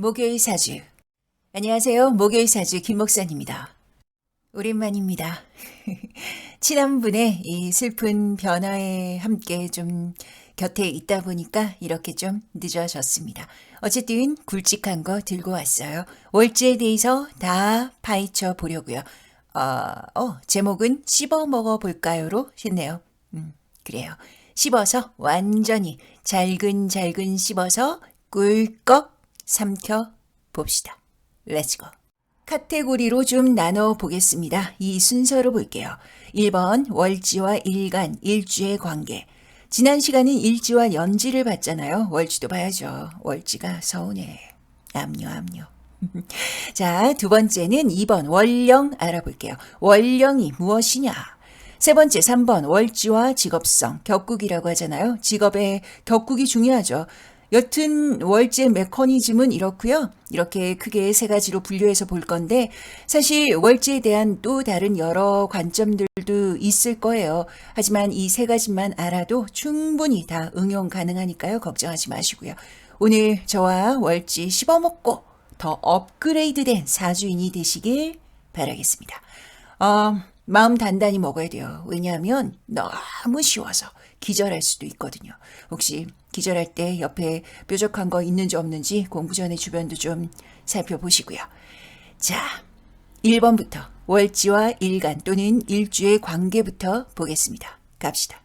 목요일 사주. 안녕하세요. 목요일 사주 김 목사님입니다. 오랜만입니다. 친한 분의 이 슬픈 변화에 함께 좀 곁에 있다 보니까 이렇게 좀 늦어졌습니다. 어쨌든 굵직한 거 들고 왔어요. 월지에 대해서 다 파헤쳐 보려고요. 제목은 씹어 먹어 볼까요로 했네요. 그래요. 씹어서 완전히 잘근잘근 씹어서 꿀꺽 삼켜 봅시다. 렛츠고. 카테고리로 좀 나눠 보겠습니다. 이 순서로 볼게요. 1번 월지와 일간, 일주의 관계. 지난 시간은 일지와 연지를 봤잖아요. 월지도 봐야죠. 월지가 서운해. 압류. 자, 두 번째는 2번 월령 알아볼게요. 월령이 무엇이냐? 세 번째 3번 월지와 직업성, 격국이라고 하잖아요. 직업의 격국이 중요하죠. 여튼 월지의 메커니즘은 이렇고요. 이렇게 크게 세 가지로 분류해서 볼 건데 사실 월지에 대한 또 다른 여러 관점들도 있을 거예요. 하지만 이 세 가지만 알아도 충분히 다 응용 가능하니까요. 걱정하지 마시고요. 오늘 저와 월지 씹어먹고 더 업그레이드된 사주인이 되시길 바라겠습니다. 마음 단단히 먹어야 돼요. 왜냐하면 너무 쉬워서 기절할 수도 있거든요. 혹시 기절할 때 옆에 뾰족한 거 있는지 없는지 공부 전에 주변도 좀 살펴보시고요. 자, 1번부터 월지와 일간 또는 일주의 관계부터 보겠습니다. 갑시다.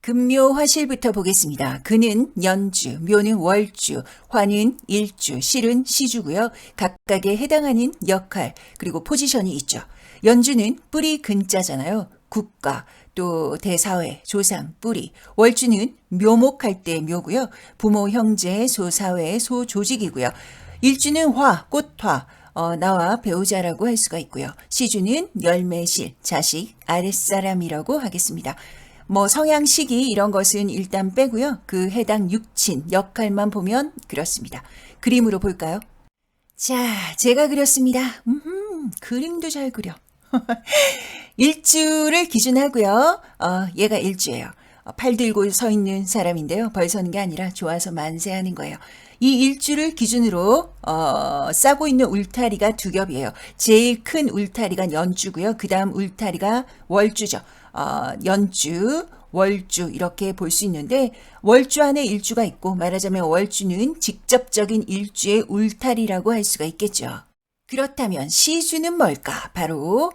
금묘 화실부터 보겠습니다. 금은 연주, 묘는 월주, 화는 일주, 실은 시주고요. 각각에 해당하는 역할 그리고 포지션이 있죠. 연주는 뿌리 근자잖아요. 국가, 또 대사회, 조상, 뿌리. 월주는 묘목할 때 묘고요. 부모, 형제, 소사회, 소조직이고요. 일주는 화, 꽃화, 나와 배우자라고 할 수가 있고요. 시주는 열매실, 자식, 아랫사람이라고 하겠습니다. 성향, 시기 이런 것은 일단 빼고요. 그 해당 육친, 역할만 보면 그렇습니다. 그림으로 볼까요? 자, 제가 그렸습니다. 그림도 잘 그려. 일주를 기준하고요. 얘가 일주예요. 팔 들고 서 있는 사람인데요. 벌 서는 게 아니라 좋아서 만세하는 거예요. 이 일주를 기준으로 싸고 있는 울타리가 두 겹이에요. 제일 큰 울타리가 연주고요. 그 다음 울타리가 월주죠. 연주, 월주 이렇게 볼 수 있는데 월주 안에 일주가 있고 말하자면 월주는 직접적인 일주의 울타리라고 할 수가 있겠죠. 그렇다면 시주는 뭘까? 바로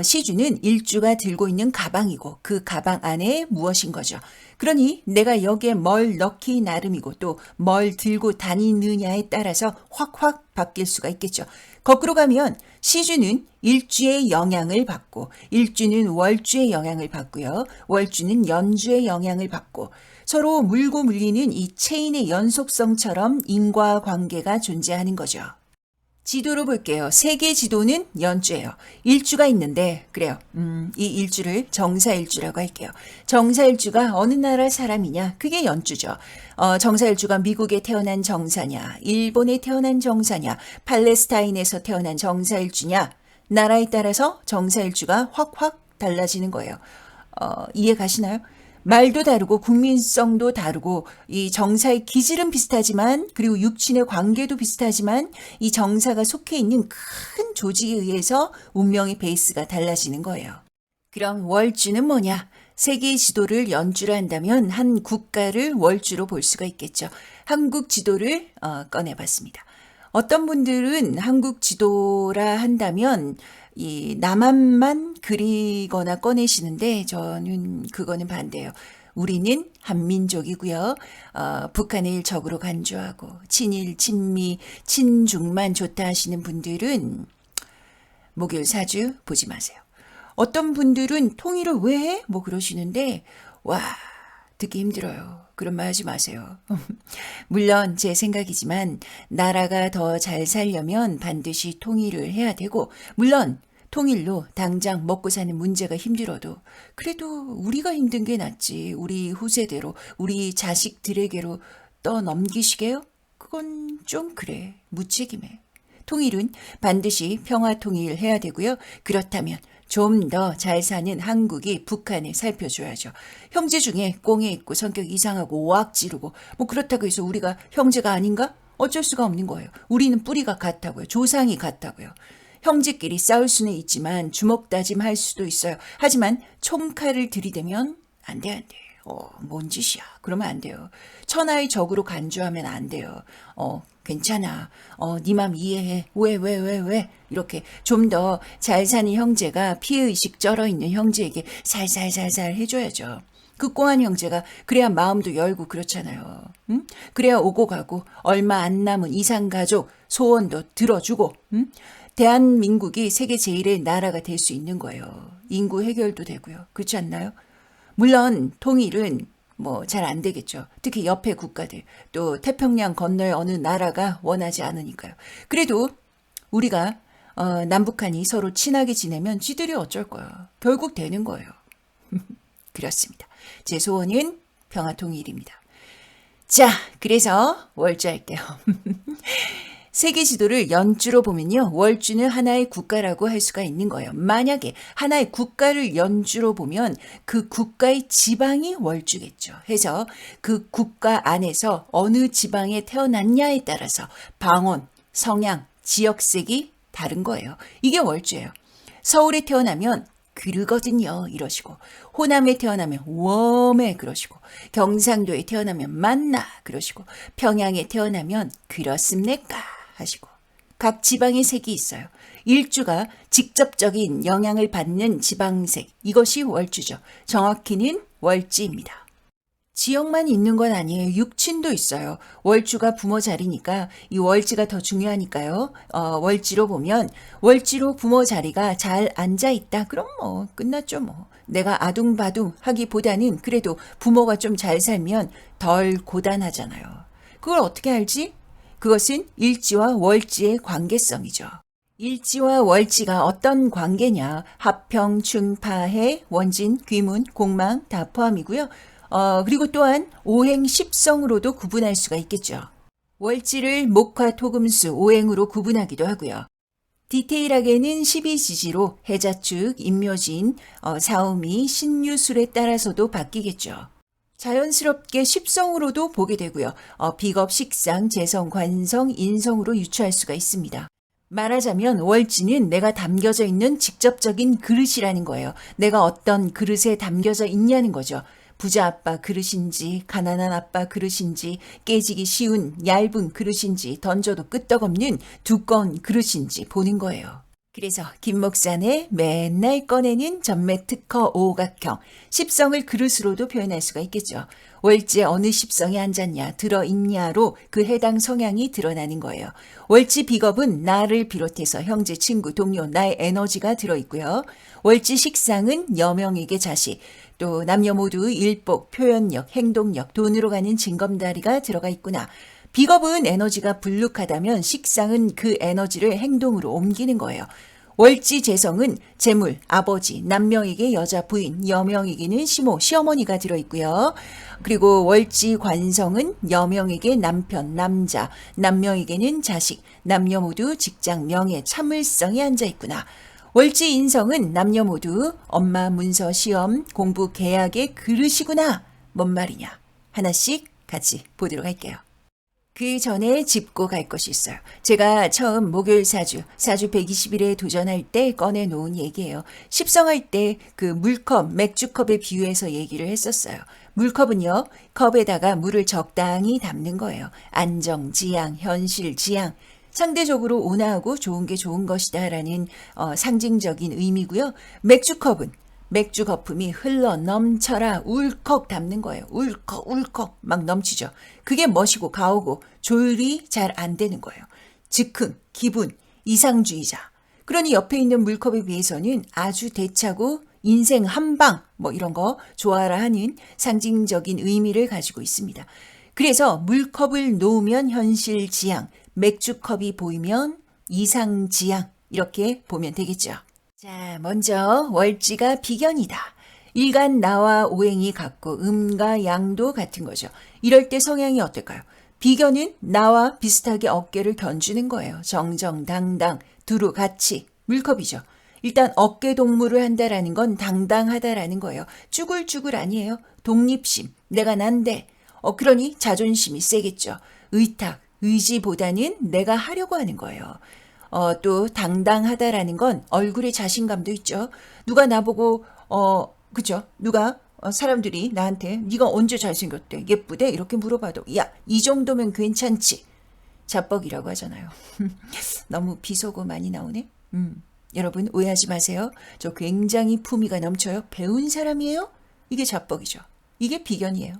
시주는 일주가 들고 있는 가방이고 그 가방 안에 무엇인 거죠. 그러니 내가 여기에 뭘 넣기 나름이고 또 뭘 들고 다니느냐에 따라서 확확 바뀔 수가 있겠죠. 거꾸로 가면 시주는 일주의 영향을 받고 일주는 월주의 영향을 받고요. 월주는 연주의 영향을 받고 서로 물고 물리는 이 체인의 연속성처럼 인과관계가 존재하는 거죠. 지도로 볼게요. 세계 지도는 연주예요. 일주가 있는데 그래요. 이 일주를 정사일주라고 할게요. 정사일주가 어느 나라 사람이냐? 그게 연주죠. 정사일주가 미국에 태어난 정사냐? 일본에 태어난 정사냐? 팔레스타인에서 태어난 정사일주냐? 나라에 따라서 정사일주가 확확 달라지는 거예요. 이해 가시나요? 말도 다르고 국민성도 다르고 이 정사의 기질은 비슷하지만 그리고 육친의 관계도 비슷하지만 이 정사가 속해 있는 큰 조직에 의해서 운명의 베이스가 달라지는 거예요. 그럼 월주는 뭐냐? 세계 지도를 연주를 한다면 한 국가를 월주로 볼 수가 있겠죠. 한국 지도를 꺼내봤습니다. 어떤 분들은 한국 지도라 한다면 이 남한만 그리거나 꺼내시는데 저는 그거는 반대예요. 우리는 한민족이고요. 북한을 적으로 간주하고 친일, 친미, 친중만 좋다 하시는 분들은 목요일 사주 보지 마세요. 어떤 분들은 통일을 왜 해? 그러시는데 와 듣기 힘들어요. 그런 말 하지 마세요. 물론 제 생각이지만 나라가 더 잘 살려면 반드시 통일을 해야 되고 물론 통일로 당장 먹고 사는 문제가 힘들어도 그래도 우리가 힘든 게 낫지. 우리 후세대로 우리 자식들에게로 떠넘기시게요? 그건 좀 그래. 무책임해. 통일은 반드시 평화 통일해야 되고요. 그렇다면 좀 더 잘 사는 한국이 북한을 살펴줘야죠. 형제 중에 꽁에 있고 성격 이상하고 오악 지르고 그렇다고 해서 우리가 형제가 아닌가? 어쩔 수가 없는 거예요. 우리는 뿌리가 같다고요. 조상이 같다고요. 형제끼리 싸울 수는 있지만 주먹 다짐할 수도 있어요. 하지만 총칼을 들이대면 안 돼, 안 돼. 뭔 짓이야. 그러면 안 돼요. 천하의 적으로 간주하면 안 돼요. 괜찮아. 네 맘 이해해. 왜. 이렇게 좀 더 잘 사는 형제가 피해의식 쩔어있는 형제에게 살살살살 해줘야죠. 극공한 형제가 그래야 마음도 열고 그렇잖아요. 응? 그래야 오고 가고 얼마 안 남은 이상가족 소원도 들어주고 대한민국이 세계 제일의 나라가 될 수 있는 거예요. 인구 해결도 되고요. 그렇지 않나요? 물론 통일은 뭐 잘 안 되겠죠. 특히 옆에 국가들, 또 태평양 건너의 어느 나라가 원하지 않으니까요. 그래도 우리가 남북한이 서로 친하게 지내면 지들이 어쩔 거야. 결국 되는 거예요. 그렇습니다. 제 소원은 평화통일입니다. 자, 그래서 월주할게요. 세계 지도를 연주로 보면요. 월주는 하나의 국가라고 할 수가 있는 거예요. 만약에 하나의 국가를 연주로 보면 그 국가의 지방이 월주겠죠. 해서 그 국가 안에서 어느 지방에 태어났냐에 따라서 방언, 성향, 지역색이 다른 거예요. 이게 월주예요. 서울에 태어나면 그르거든요. 이러시고 호남에 태어나면 웜에 그러시고 경상도에 태어나면 만나 그러시고 평양에 태어나면 그렇습니까 하시고 각 지방의 색이 있어요. 일주가 직접적인 영향을 받는 지방색 이것이 월주죠. 정확히는 월지입니다. 지역만 있는 건 아니에요. 육친도 있어요. 월주가 부모 자리니까 이 월지가 더 중요하니까요. 월지로 보면 월지로 부모 자리가 잘 앉아 있다. 그럼 뭐 끝났죠 뭐. 내가 아둥바둥 하기보다는 그래도 부모가 좀 잘 살면 덜 고단하잖아요. 그걸 어떻게 알지? 그것은 일지와 월지의 관계성이죠. 일지와 월지가 어떤 관계냐. 합평, 충파해, 원진, 귀문, 공망 다 포함이고요. 그리고 또한 오행 십성으로도 구분할 수가 있겠죠. 월지를 목화, 토금수, 오행으로 구분하기도 하고요. 디테일하게는 12지지로 해자축, 임묘진, 사오미, 신유술에 따라서도 바뀌겠죠. 자연스럽게 십성으로도 보게 되고요. 비겁, 식상, 재성, 관성, 인성으로 유추할 수가 있습니다. 말하자면 월지는 내가 담겨져 있는 직접적인 그릇이라는 거예요. 내가 어떤 그릇에 담겨져 있냐는 거죠. 부자 아빠 그릇인지 가난한 아빠 그릇인지 깨지기 쉬운 얇은 그릇인지 던져도 끄떡없는 두꺼운 그릇인지 보는 거예요. 그래서 김 목사네 맨날 꺼내는 전매특허 오각형 십성을 그릇으로도 표현할 수가 있겠죠. 월지에 어느 십성이 앉았냐 들어있냐로 그 해당 성향이 드러나는 거예요. 월지 비겁은 나를 비롯해서 형제, 친구, 동료, 나의 에너지가 들어있고요. 월지 식상은 여명에게 자식, 또 남녀 모두 일복, 표현력, 행동력, 돈으로 가는 징검다리가 들어가 있구나. 비겁은 에너지가 불룩하다면 식상은 그 에너지를 행동으로 옮기는 거예요. 월지 재성은 재물, 아버지, 남명에게 여자 부인, 여명에게는 시모, 시어머니가 들어있고요. 그리고 월지 관성은 여명에게 남편, 남자, 남명에게는 자식, 남녀 모두 직장, 명예, 참을성이 앉아있구나. 월지 인성은 남녀 모두 엄마, 문서, 시험, 공부, 계약의 그릇이구나. 뭔 말이냐. 하나씩 같이 보도록 할게요. 그 전에 짚고 갈 것이 있어요. 제가 처음 목요일 사주 120일에 도전할 때 꺼내놓은 얘기예요. 십성할 때 그 물컵, 맥주컵에 비유해서 얘기를 했었어요. 물컵은요, 컵에다가 물을 적당히 담는 거예요. 안정, 지향, 현실, 지향. 상대적으로 온화하고 좋은 게 좋은 것이다 라는 상징적인 의미고요. 맥주컵은 맥주 거품이 흘러 넘쳐라 울컥 담는 거예요. 울컥 막 넘치죠. 그게 멋이고 가오고 조율이 잘 안 되는 거예요. 즉흥, 기분, 이상주의자. 그러니 옆에 있는 물컵에 비해서는 아주 대차고 인생 한방 뭐 이런 거 좋아라 하는 상징적인 의미를 가지고 있습니다. 그래서 물컵을 놓으면 현실 지향, 맥주컵이 보이면 이상 지향 이렇게 보면 되겠죠. 자, 먼저 월지가 비견이다. 일간 나와 오행이 같고 음과 양도 같은 거죠. 이럴 때 성향이 어떨까요? 비견은 나와 비슷하게 어깨를 견주는 거예요. 정정당당, 두루 같이, 물컵이죠. 일단 어깨 동무를 한다라는 건 당당하다라는 거예요. 쭈글쭈글 아니에요. 독립심, 내가 난데. 그러니 자존심이 세겠죠. 의탁, 의지보다는 내가 하려고 하는 거예요. 또 당당하다라는 건 얼굴에 자신감도 있죠. 누가 나보고 그죠? 누가 사람들이 나한테 네가 언제 잘생겼대? 예쁘대? 이렇게 물어봐도 야, 이 정도면 괜찮지. 자뻑이라고 하잖아요. 너무 비속어 많이 나오네. 여러분 오해하지 마세요. 저 굉장히 품위가 넘쳐요. 배운 사람이에요? 이게 자뻑이죠. 이게 비견이에요.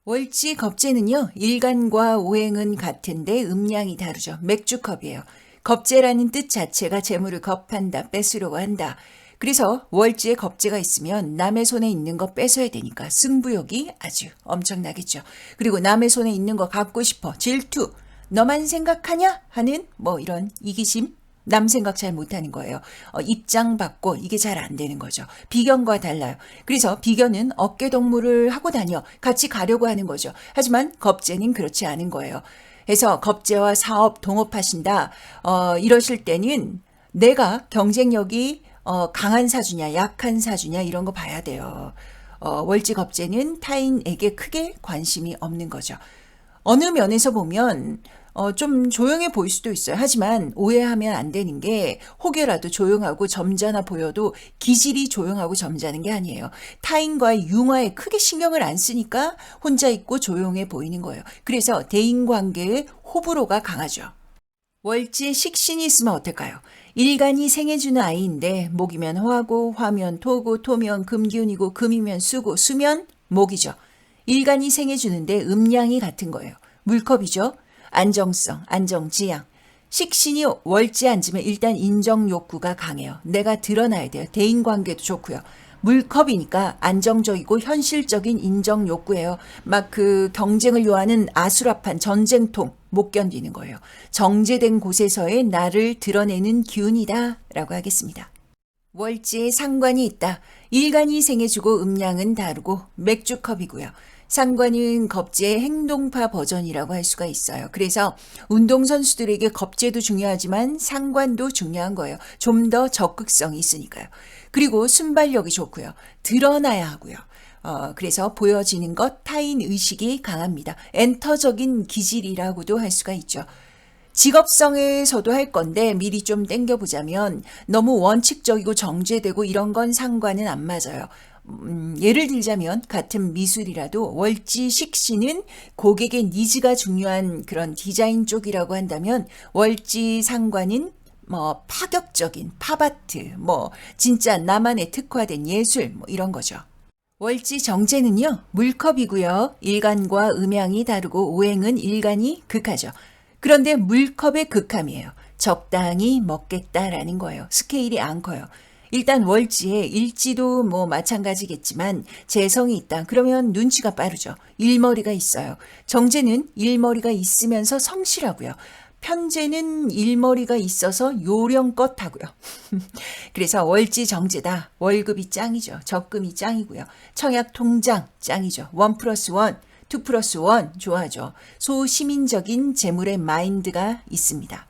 월지 겁재는요. 일간과 오행은 같은데 음량이 다르죠. 맥주컵이에요. 겁재라는 뜻 자체가 재물을 겁한다, 뺏으려고 한다. 그래서 월지에 겁재가 있으면 남의 손에 있는 거 뺏어야 되니까 승부욕이 아주 엄청나겠죠. 그리고 남의 손에 있는 거 갖고 싶어, 질투, 너만 생각하냐 하는 뭐 이런 이기심, 남 생각 잘 못하는 거예요. 입장 받고 이게 잘 안 되는 거죠. 비견과 달라요. 그래서 비견은 어깨동무를 하고 다녀 같이 가려고 하는 거죠. 하지만 겁재는 그렇지 않은 거예요. 그래서 겁재와 사업 동업하신다. 이러실 때는 내가 경쟁력이 강한 사주냐 약한 사주냐 이런 거 봐야 돼요. 월지 겁재는 타인에게 크게 관심이 없는 거죠. 어느 면에서 보면 좀 조용해 보일 수도 있어요. 하지만 오해하면 안 되는 게 혹여라도 조용하고 점잖아 보여도 기질이 조용하고 점잖은 게 아니에요. 타인과의 융화에 크게 신경을 안 쓰니까 혼자 있고 조용해 보이는 거예요. 그래서 대인관계에 호불호가 강하죠. 월지에 식신이 있으면 어떨까요? 일간이 생해주는 아이인데 목이면 화고 화면 토고 토면 금기운이고 금이면 수고 수면 목이죠. 일간이 생해주는데 음양이 같은 거예요. 물컵이죠. 안정성, 안정지향. 식신이 월지에 앉으면 일단 인정 욕구가 강해요. 내가 드러나야 돼요. 대인관계도 좋고요. 물컵이니까 안정적이고 현실적인 인정 욕구예요. 막 그 경쟁을 요하는 아수라판 전쟁통 못 견디는 거예요. 정제된 곳에서의 나를 드러내는 기운이다 라고 하겠습니다. 월지에 상관이 있다. 일간이 생해주고 음양은 다르고 맥주컵이고요. 상관은 겁재의 행동파 버전이라고 할 수가 있어요. 그래서 운동선수들에게 겁재도 중요하지만 상관도 중요한 거예요. 좀 더 적극성이 있으니까요. 그리고 순발력이 좋고요. 드러나야 하고요. 그래서 보여지는 것, 타인 의식이 강합니다. 엔터적인 기질이라고도 할 수가 있죠. 직업성에서도 할 건데 미리 좀 땡겨보자면 너무 원칙적이고 정제되고 이런 건 상관은 안 맞아요. 예를 들자면 같은 미술이라도 월지 식신은 고객의 니즈가 중요한 그런 디자인 쪽이라고 한다면 월지 상관은 뭐 파격적인 팝아트, 뭐 진짜 나만의 특화된 예술 뭐 이런 거죠. 월지 정제는요 물컵이고요. 일간과 음양이 다르고 오행은 일간이 극하죠. 그런데 물컵의 극함이에요. 적당히 먹겠다라는 거예요. 스케일이 안 커요. 일단 월지에 일지도 뭐 마찬가지겠지만 재성이 있다. 그러면 눈치가 빠르죠. 일머리가 있어요. 정제는 일머리가 있으면서 성실하고요. 편제는 일머리가 있어서 요령껏 하고요. 그래서 월지 정제다. 월급이 짱이죠. 적금이 짱이고요. 청약 통장 짱이죠. 1+1, 2+1 좋아하죠. 소시민적인 재물의 마인드가 있습니다.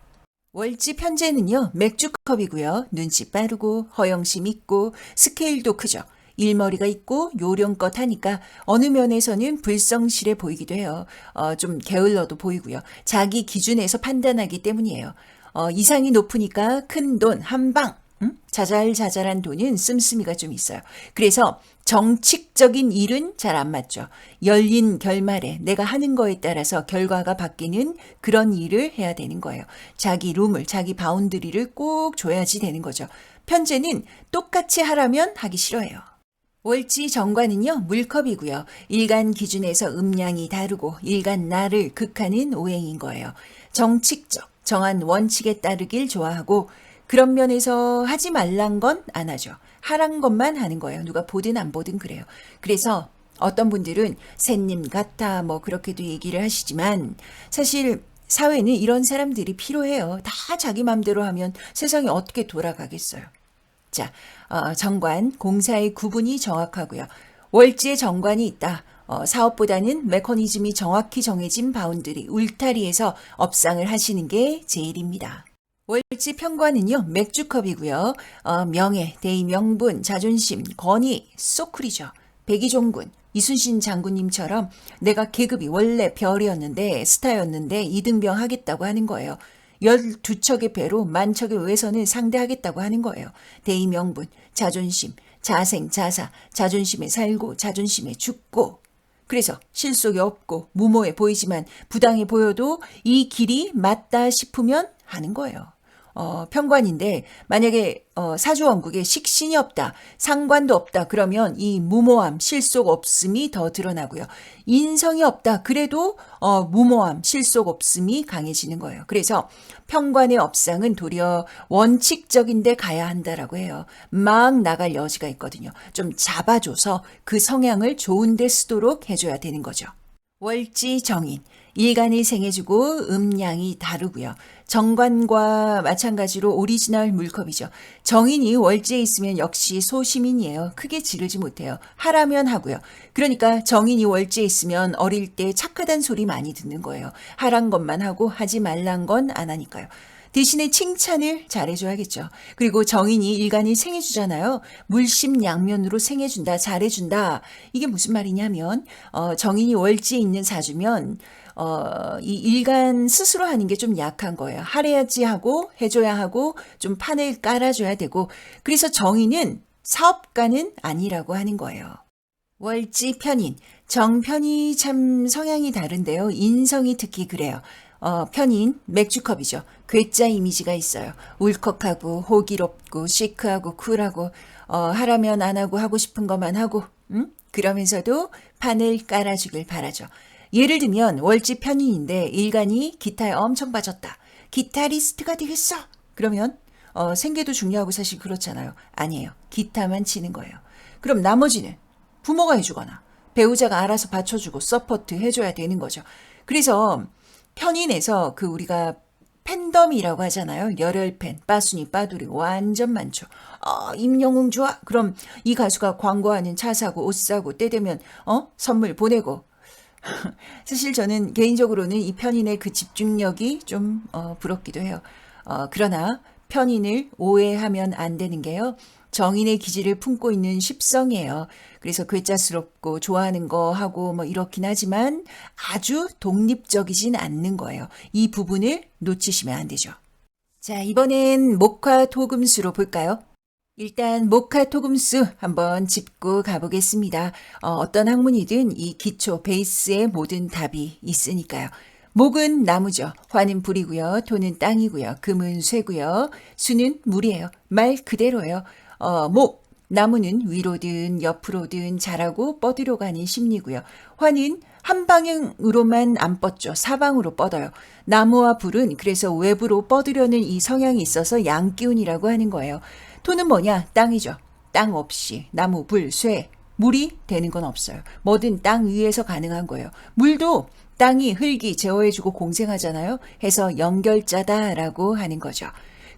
월지 편제는요. 맥주컵이고요. 눈치 빠르고 허영심 있고 스케일도 크죠. 일머리가 있고 요령껏 하니까 어느 면에서는 불성실해 보이기도 해요. 좀 게을러도 보이고요. 자기 기준에서 판단하기 때문이에요. 이상이 높으니까 큰 돈 한 방. 자잘자잘한 돈은 씀씀이가 좀 있어요. 그래서 정칙적인 일은 잘 안 맞죠. 열린 결말에 내가 하는 거에 따라서 결과가 바뀌는 그런 일을 해야 되는 거예요. 자기 룸을, 자기 바운드리를 꼭 줘야지 되는 거죠. 편제는 똑같이 하라면 하기 싫어해요. 월지 정관은요 물컵이고요. 일간 기준에서 음량이 다르고 일간 나를 극하는 오행인 거예요. 정칙적, 정한 원칙에 따르길 좋아하고 그런 면에서 하지 말란 건 안 하죠. 하란 것만 하는 거예요. 누가 보든 안 보든 그래요. 그래서 어떤 분들은 샌님 같아 뭐 그렇게도 얘기를 하시지만 사실 사회는 이런 사람들이 필요해요. 다 자기 맘대로 하면 세상이 어떻게 돌아가겠어요. 자, 정관, 공사의 구분이 정확하고요. 월지에 정관이 있다. 사업보다는 메커니즘이 정확히 정해진 바운드리, 울타리에서 업상을 하시는 게 제일입니다. 월지 편관은요, 맥주컵이고요. 명예, 대의 명분, 자존심, 권위, 소쿨이죠. 백의종군, 이순신 장군님처럼 내가 계급이 원래 별이었는데 스타였는데 이등병 하겠다고 하는 거예요. 12척의 배로 만척의 외선을 상대하겠다고 하는 거예요. 대의 명분, 자존심, 자생, 자사, 자존심에 살고 자존심에 죽고. 그래서 실속이 없고 무모해 보이지만 부당해 보여도 이 길이 맞다 싶으면 하는 거예요. 평관인데 만약에 사주원국에 식신이 없다, 상관도 없다 그러면 이 무모함, 실속 없음이 더 드러나고요. 인성이 없다 그래도 무모함, 실속 없음이 강해지는 거예요. 그래서 평관의 업상은 도리어 원칙적인데 가야 한다라고 해요. 막 나갈 여지가 있거든요. 좀 잡아줘서 그 성향을 좋은 데 쓰도록 해줘야 되는 거죠. 월지 정인, 일간이 생해주고 음양이 다르고요. 정관과 마찬가지로 오리지널 물컵이죠. 정인이 월지에 있으면 역시 소시민이에요. 크게 지르지 못해요. 하라면 하고요. 그러니까 정인이 월지에 있으면 어릴 때 착하단 소리 많이 듣는 거예요. 하란 것만 하고 하지 말란 건 안 하니까요. 대신에 칭찬을 잘해줘야겠죠. 그리고 정인이 일간이 생해주잖아요. 물심양면으로 생해준다, 잘해준다. 이게 무슨 말이냐면 정인이 월지에 있는 사주면 이 일간 스스로 하는 게 좀 약한 거예요. 하래야지 하고 해줘야 하고 좀 판을 깔아줘야 되고 그래서 정인은 사업가는 아니라고 하는 거예요. 월지 편인, 정편이 참 성향이 다른데요. 인성이 특히 그래요. 편인, 맥주컵이죠. 괴짜 이미지가 있어요. 울컥하고 호기롭고 시크하고 쿨하고 하라면 안 하고 하고 싶은 것만 하고 그러면서도 판을 깔아주길 바라죠. 예를 들면 월지 편인인데 일간이 기타에 엄청 빠졌다. 기타리스트가 되겠어. 그러면 생계도 중요하고 사실 그렇잖아요. 아니에요. 기타만 치는 거예요. 그럼 나머지는 부모가 해주거나 배우자가 알아서 받쳐주고 서포트 해줘야 되는 거죠. 그래서 편인에서 그 우리가 팬덤이라고 하잖아요. 열혈팬, 빠순이, 빠두리 완전 많죠. 임영웅 좋아. 그럼 이 가수가 광고하는 차 사고 옷 사고 때 되면 선물 보내고. 사실 저는 개인적으로는 이 편인의 그 집중력이 좀 부럽기도 해요. 그러나 편인을 오해하면 안 되는 게요. 정인의 기질을 품고 있는 십성이에요. 그래서 괴짜스럽고 좋아하는 거 하고 뭐 이렇긴 하지만 아주 독립적이진 않는 거예요. 이 부분을 놓치시면 안 되죠. 자, 이번엔 목화토금수로 볼까요? 일단 목화토금수 한번 짚고 가보겠습니다. 어떤 학문이든 이 기초 베이스에 모든 답이 있으니까요. 목은 나무죠. 화는 불이고요. 토는 땅이고요. 금은 쇠고요. 수는 물이에요. 말 그대로예요. 목, 나무는 위로든 옆으로든 자라고 뻗으러 가는 심리고요. 화는 한 방향으로만 안 뻗죠. 사방으로 뻗어요. 나무와 불은 그래서 외부로 뻗으려는 이 성향이 있어서 양기운이라고 하는 거예요. 토는 뭐냐? 땅이죠. 땅 없이 나무, 불, 쇠, 물이 되는 건 없어요. 뭐든 땅 위에서 가능한 거예요. 물도 땅이 흙이 제어해주고 공생하잖아요. 해서 연결자다라고 하는 거죠.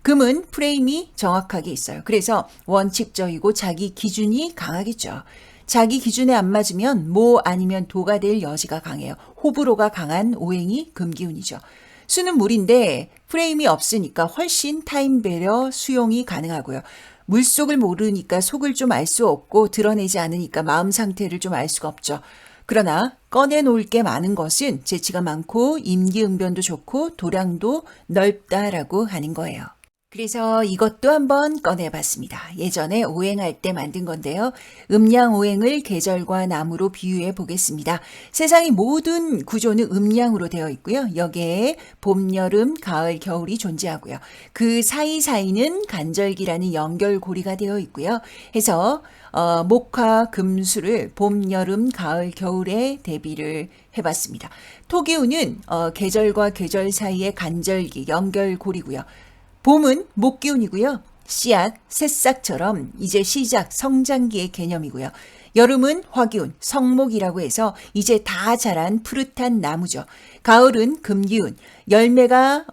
금은 프레임이 정확하게 있어요. 그래서 원칙적이고 자기 기준이 강하겠죠. 자기 기준에 안 맞으면 모 아니면 도가 될 여지가 강해요. 호불호가 강한 오행이 금기운이죠. 수는 물인데 프레임이 없으니까 훨씬 타임 배려 수용이 가능하고요. 물속을 모르니까 속을 좀 알 수 없고 드러내지 않으니까 마음 상태를 좀 알 수가 없죠. 그러나 꺼내놓을 게 많은 것은 재치가 많고 임기응변도 좋고 도량도 넓다라고 하는 거예요. 그래서 이것도 한번 꺼내봤습니다. 예전에 오행할 때 만든 건데요. 음양오행을 계절과 나무로 비유해 보겠습니다. 세상의 모든 구조는 음양으로 되어 있고요. 여기에 봄, 여름, 가을, 겨울이 존재하고요. 그 사이사이는 간절기라는 연결고리가 되어 있고요. 해서 목화, 금수를 봄, 여름, 가을, 겨울에 대비를 해봤습니다. 토기운은 계절과 계절 사이의 간절기, 연결고리고요. 봄은 목기운이고요. 씨앗, 새싹처럼 이제 시작, 성장기의 개념이고요. 여름은 화기운, 성목이라고 해서 이제 다 자란 푸릇한 나무죠. 가을은 금기운, 열매가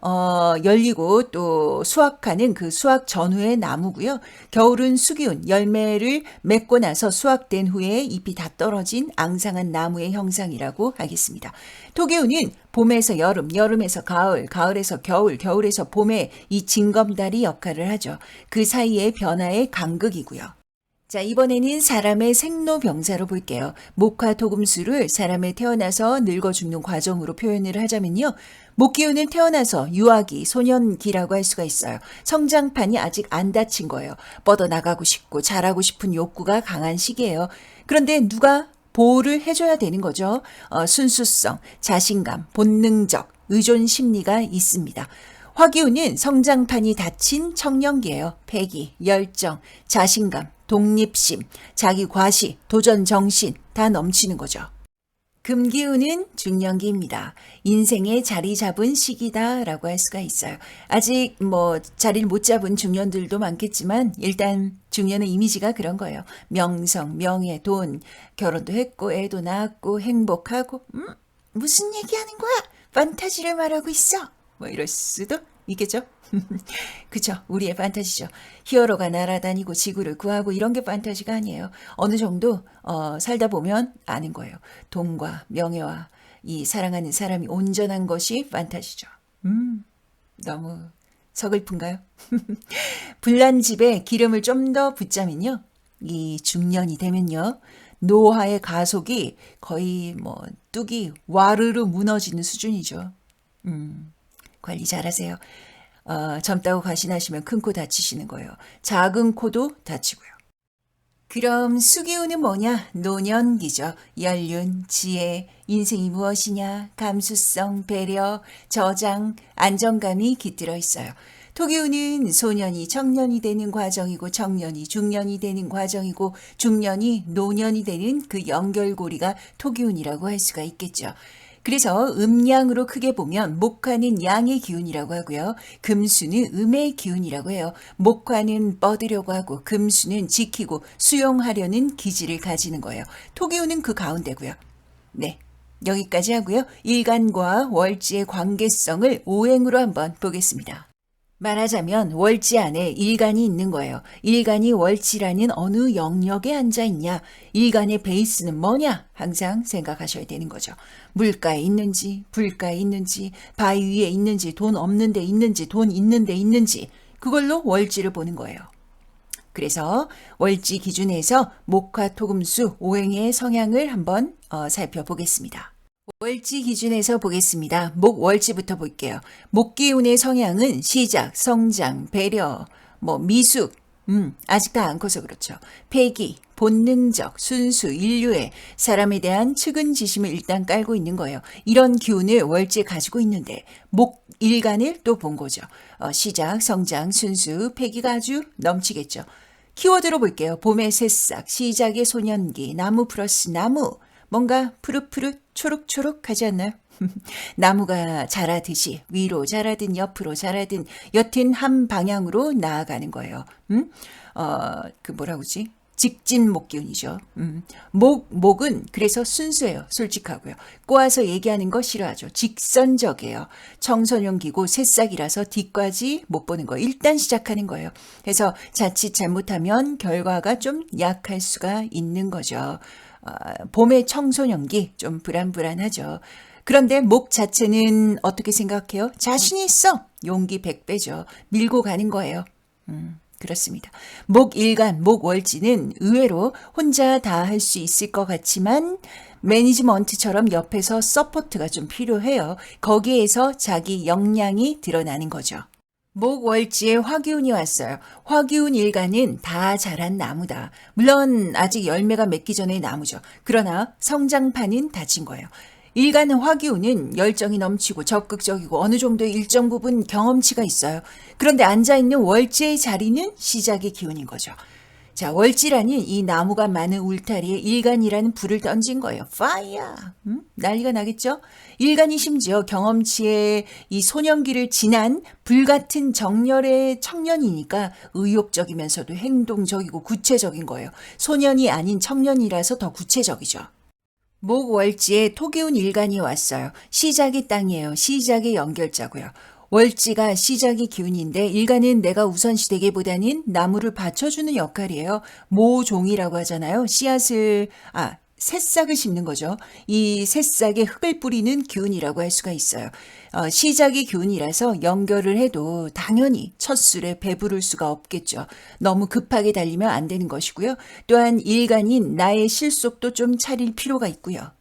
열리고 또 수확하는 그 수확 전후의 나무고요. 겨울은 수기운, 열매를 맺고 나서 수확된 후에 잎이 다 떨어진 앙상한 나무의 형상이라고 하겠습니다. 토기운은 봄에서 여름, 여름에서 가을, 가을에서 겨울, 겨울에서 봄의 이 징검다리 역할을 하죠. 그 사이의 변화의 간극이고요. 자, 이번에는 사람의 생로병사로 볼게요. 목화 토금수를 사람의 태어나서 늙어 죽는 과정으로 표현을 하자면요. 목기운은 태어나서 유아기, 소년기라고 할 수가 있어요. 성장판이 아직 안 닫힌 거예요. 뻗어나가고 싶고 잘하고 싶은 욕구가 강한 시기예요. 그런데 누가 보호를 해줘야 되는 거죠. 순수성, 자신감, 본능적, 의존 심리가 있습니다. 화기운은 성장판이 닫힌 청년기예요. 패기, 열정, 자신감, 독립심, 자기 과시, 도전 정신 다 넘치는 거죠. 금기운은 중년기입니다. 인생의 자리 잡은 시기다라고 할 수가 있어요. 아직 자리를 못 잡은 중년들도 많겠지만 일단 중년의 이미지가 그런 거예요. 명성, 명예, 돈, 결혼도 했고 애도 낳았고 행복하고 무슨 얘기하는 거야? 판타지를 말하고 있어. 이럴 수도 있겠죠. 그쵸. 우리의 판타지죠. 히어로가 날아다니고 지구를 구하고 이런 게 판타지가 아니에요. 어느 정도 살다 보면 아는 거예요. 돈과 명예와 이 사랑하는 사람이 온전한 것이 판타지죠. 너무 서글픈가요? 불난 집에 기름을 좀 더 붓자면요. 이 중년이 되면요. 노화의 가속이 거의 뚝이 와르르 무너지는 수준이죠. 관리 잘하세요. 젊다고 과신하시면 큰 코 다치시는 거예요. 작은 코도 다치고요. 그럼 수기운은 뭐냐? 노년기죠. 연륜, 지혜, 인생이 무엇이냐? 감수성, 배려, 저장, 안정감이 깃들어 있어요. 토기운은 소년이 청년이 되는 과정이고 청년이 중년이 되는 과정이고 중년이 노년이 되는 그 연결고리가 토기운이라고 할 수가 있겠죠. 그래서 음양으로 크게 보면 목화는 양의 기운이라고 하고요. 금수는 음의 기운이라고 해요. 목화는 뻗으려고 하고 금수는 지키고 수용하려는 기질을 가지는 거예요. 토기운은 그 가운데고요. 네, 여기까지 하고요. 일간과 월지의 관계성을 오행으로 한번 보겠습니다. 말하자면 월지 안에 일간이 있는 거예요. 일간이 월지라는 어느 영역에 앉아 있냐? 일간의 베이스는 뭐냐? 항상 생각하셔야 되는 거죠. 물가에 있는지, 불가에 있는지, 바위 위에 있는지, 돈 없는 데 있는지, 돈 있는 데 있는지 그걸로 월지를 보는 거예요. 그래서 월지 기준에서 목화, 토금수, 오행의 성향을 한번 살펴보겠습니다. 월지 기준에서 보겠습니다. 목 월지부터 볼게요. 목기운의 성향은 시작, 성장, 배려, 미숙, 아직 다 안 커서 그렇죠. 패기, 본능적, 순수, 인류애, 사람에 대한 측은지심을 일단 깔고 있는 거예요. 이런 기운을 월지에 가지고 있는데 목 일간을 또 본 거죠. 시작, 성장, 순수, 패기가 아주 넘치겠죠. 키워드로 볼게요. 봄의 새싹, 시작의 소년기, 나무 플러스 나무, 뭔가 푸릇푸릇 초록초록하지 않나요? 나무가 자라듯이 위로 자라든 옆으로 자라든 여튼 한 방향으로 나아가는 거예요. 뭐라고지? 직진 목기운이죠. 목은 그래서 순수해요. 솔직하고요. 꼬아서 얘기하는 거 싫어하죠. 직선적이에요. 청소년기고 새싹이라서 뒤까지 못 보는 거. 일단 시작하는 거예요. 그래서 자칫 잘못하면 결과가 좀 약할 수가 있는 거죠. 봄의 청소년기 좀 불안불안하죠. 그런데 목 자체는 어떻게 생각해요? 자신이 있어. 용기 100배죠. 밀고 가는 거예요. 그렇습니다. 목 일간, 목 월지는 의외로 혼자 다 할 수 있을 것 같지만 매니지먼트처럼 옆에서 서포트가 좀 필요해요. 거기에서 자기 역량이 드러나는 거죠. 목 월지에 화기운이 왔어요. 화기운 일간은 다 자란 나무다. 물론 아직 열매가 맺기 전의 나무죠. 그러나 성장판은 닫힌 거예요. 일간 화기운은 열정이 넘치고 적극적이고 어느 정도의 일정 부분 경험치가 있어요. 그런데 앉아있는 월지의 자리는 시작의 기운인 거죠. 자, 월지라는 이 나무가 많은 울타리에 일간이라는 불을 던진 거예요. 파이어! 난리가 나겠죠? 일간이 심지어 경험치의 이 소년기를 지난 불같은 정열의 청년이니까 의욕적이면서도 행동적이고 구체적인 거예요. 소년이 아닌 청년이라서 더 구체적이죠. 목 월지에 토기운 일간이 왔어요. 시작의 땅이에요. 시작의 연결자고요. 월지가 시작의 기운인데 일간은 내가 우선시되기보다는 나무를 받쳐주는 역할이에요. 모종이라고 하잖아요. 씨앗을 새싹을 심는 거죠. 이 새싹에 흙을 뿌리는 기운이라고 할 수가 있어요. 시작이 기운이라서 연결을 해도 당연히 첫 술에 배부를 수가 없겠죠. 너무 급하게 달리면 안 되는 것이고요. 또한 일간인 나의 실속도 좀 차릴 필요가 있고요.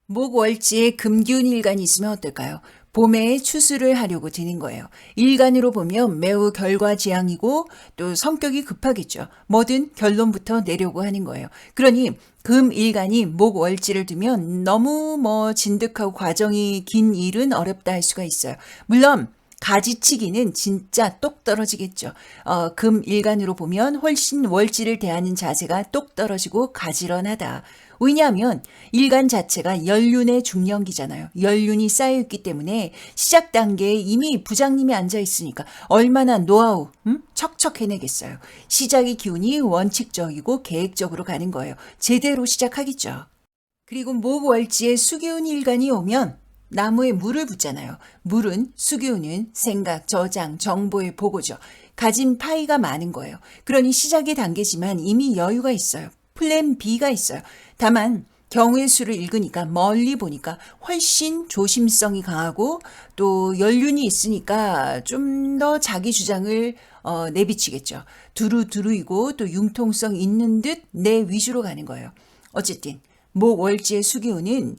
목월지에 금기운 일간이 있으면 어떨까요? 봄에 추수를 하려고 드는 거예요. 일간으로 보면 매우 결과지향이고 또 성격이 급하겠죠. 뭐든 결론부터 내려고 하는 거예요. 그러니 금일간이 목월지를 두면 너무 진득하고 과정이 긴 일은 어렵다 할 수가 있어요. 물론 가지치기는 진짜 똑 떨어지겠죠. 금일간으로 보면 훨씬 월지를 대하는 자세가 똑 떨어지고 가지런하다. 왜냐하면 일간 자체가 연륜의 중년기잖아요. 연륜이 쌓여있기 때문에 시작 단계에 이미 부장님이 앉아있으니까 얼마나 노하우 척척 해내겠어요. 시작의 기운이 원칙적이고 계획적으로 가는 거예요. 제대로 시작하겠죠. 그리고 목월지에 수기운 일간이 오면 나무에 물을 붓잖아요. 물은 수기운은 생각, 저장, 정보의 보고죠. 가진 파이가 많은 거예요. 그러니 시작의 단계지만 이미 여유가 있어요. 플랜 B가 있어요. 다만 경우의 수를 읽으니까 멀리 보니까 훨씬 조심성이 강하고 또 연륜이 있으니까 좀 더 자기 주장을 내비치겠죠. 두루두루이고 또 융통성 있는 듯 내 위주로 가는 거예요. 어쨌든 목월지의 수기운은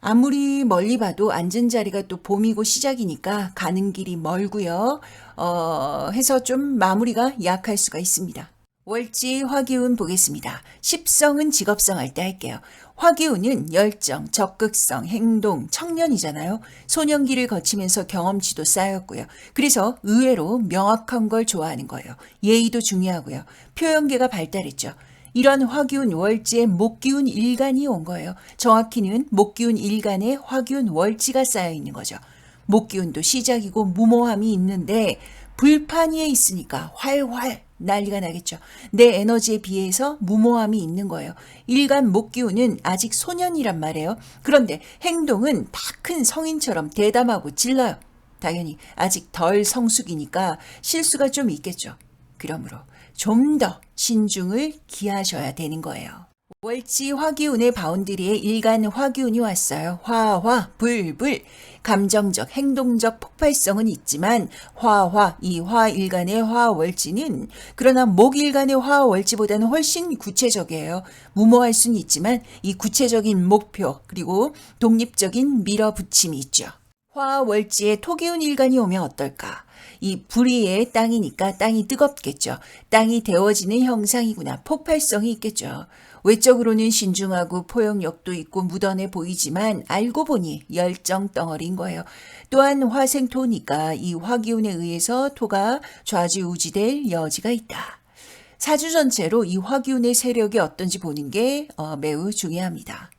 아무리 멀리 봐도 앉은 자리가 또 봄이고 시작이니까 가는 길이 멀고요. 해서 좀 마무리가 약할 수가 있습니다. 월지 화기운 보겠습니다. 십성은 직업성 할 때 할게요. 화기운은 열정, 적극성, 행동, 청년이잖아요. 소년기를 거치면서 경험치도 쌓였고요. 그래서 의외로 명확한 걸 좋아하는 거예요. 예의도 중요하고요. 표현계가 발달했죠. 이런 화기운 월지에 목기운 일간이 온 거예요. 정확히는 목기운 일간에 화기운 월지가 쌓여 있는 거죠. 목기운도 시작이고 무모함이 있는데 불판 위에 있으니까 활활 난리가 나겠죠. 내 에너지에 비해서 무모함이 있는 거예요. 일간 목기운은 아직 소년이란 말이에요. 그런데 행동은 다 큰 성인처럼 대담하고 찔러요. 당연히 아직 덜 성숙이니까 실수가 좀 있겠죠. 그러므로 좀 더 신중을 기하셔야 되는 거예요. 월지 화기운의 바운드리에 일간 화기운이 왔어요. 화화 불불 감정적 행동적 폭발성은 있지만 이 화일간의 화월지는 그러나 목일간의 화월지보다는 훨씬 구체적이에요. 무모할 수는 있지만 이 구체적인 목표 그리고 독립적인 밀어붙임이 있죠. 화월지에 토기운 일간이 오면 어떨까? 이 불의의 땅이니까 땅이 뜨겁겠죠. 땅이 데워지는 형상이구나. 폭발성이 있겠죠. 외적으로는 신중하고 포용력도 있고 무던해 보이지만 알고 보니 열정 덩어리인 거예요. 또한 화생토니까 이 화기운에 의해서 토가 좌지우지될 여지가 있다. 사주 전체로 이 화기운의 세력이 어떤지 보는 게 매우 중요합니다.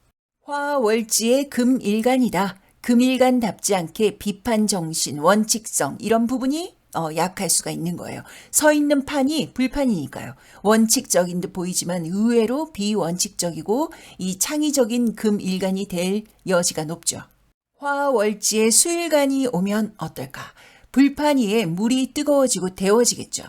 화월지의 금일간이다. 금일간답지 않게 비판 정신, 원칙성 이런 부분이 약할 수가 있는 거예요. 서 있는 판이 불판이니까요. 원칙적인 듯 보이지만 의외로 비원칙적이고 이 창의적인 금일간이 될 여지가 높죠. 화월지에 수일간이 오면 어떨까? 불판 위에 물이 뜨거워지고 데워지겠죠.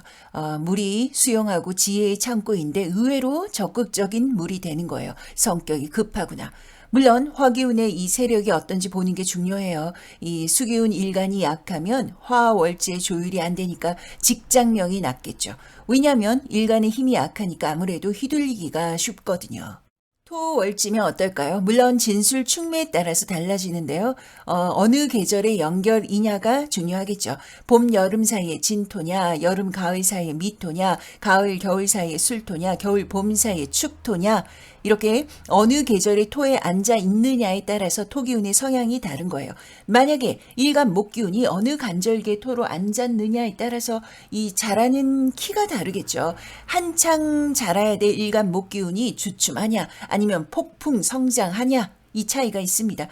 물이 수용하고 지혜의 창고인데 의외로 적극적인 물이 되는 거예요. 성격이 급하구나. 물론 화기운의 이 세력이 어떤지 보는 게 중요해요. 이 수기운 일간이 약하면 화월지의 조율이 안 되니까 직장명이 낮겠죠. 왜냐하면 일간의 힘이 약하니까 아무래도 휘둘리기가 쉽거든요. 토월지면 어떨까요? 물론 진술 충매에 따라서 달라지는데요. 어느 계절의 연결이냐가 중요하겠죠. 봄, 여름 사이에 진토냐, 여름, 가을 사이에 미토냐, 가을, 겨울 사이에 술토냐, 겨울, 봄 사이에 축토냐 이렇게 어느 계절의 토에 앉아 있느냐에 따라서 토기운의 성향이 다른 거예요. 만약에 일간 목기운이 어느 간절기의 토로 앉았느냐에 따라서 이 자라는 키가 다르겠죠. 한창 자라야 될 일간 목기운이 주춤하냐 아니면 폭풍 성장하냐 이 차이가 있습니다.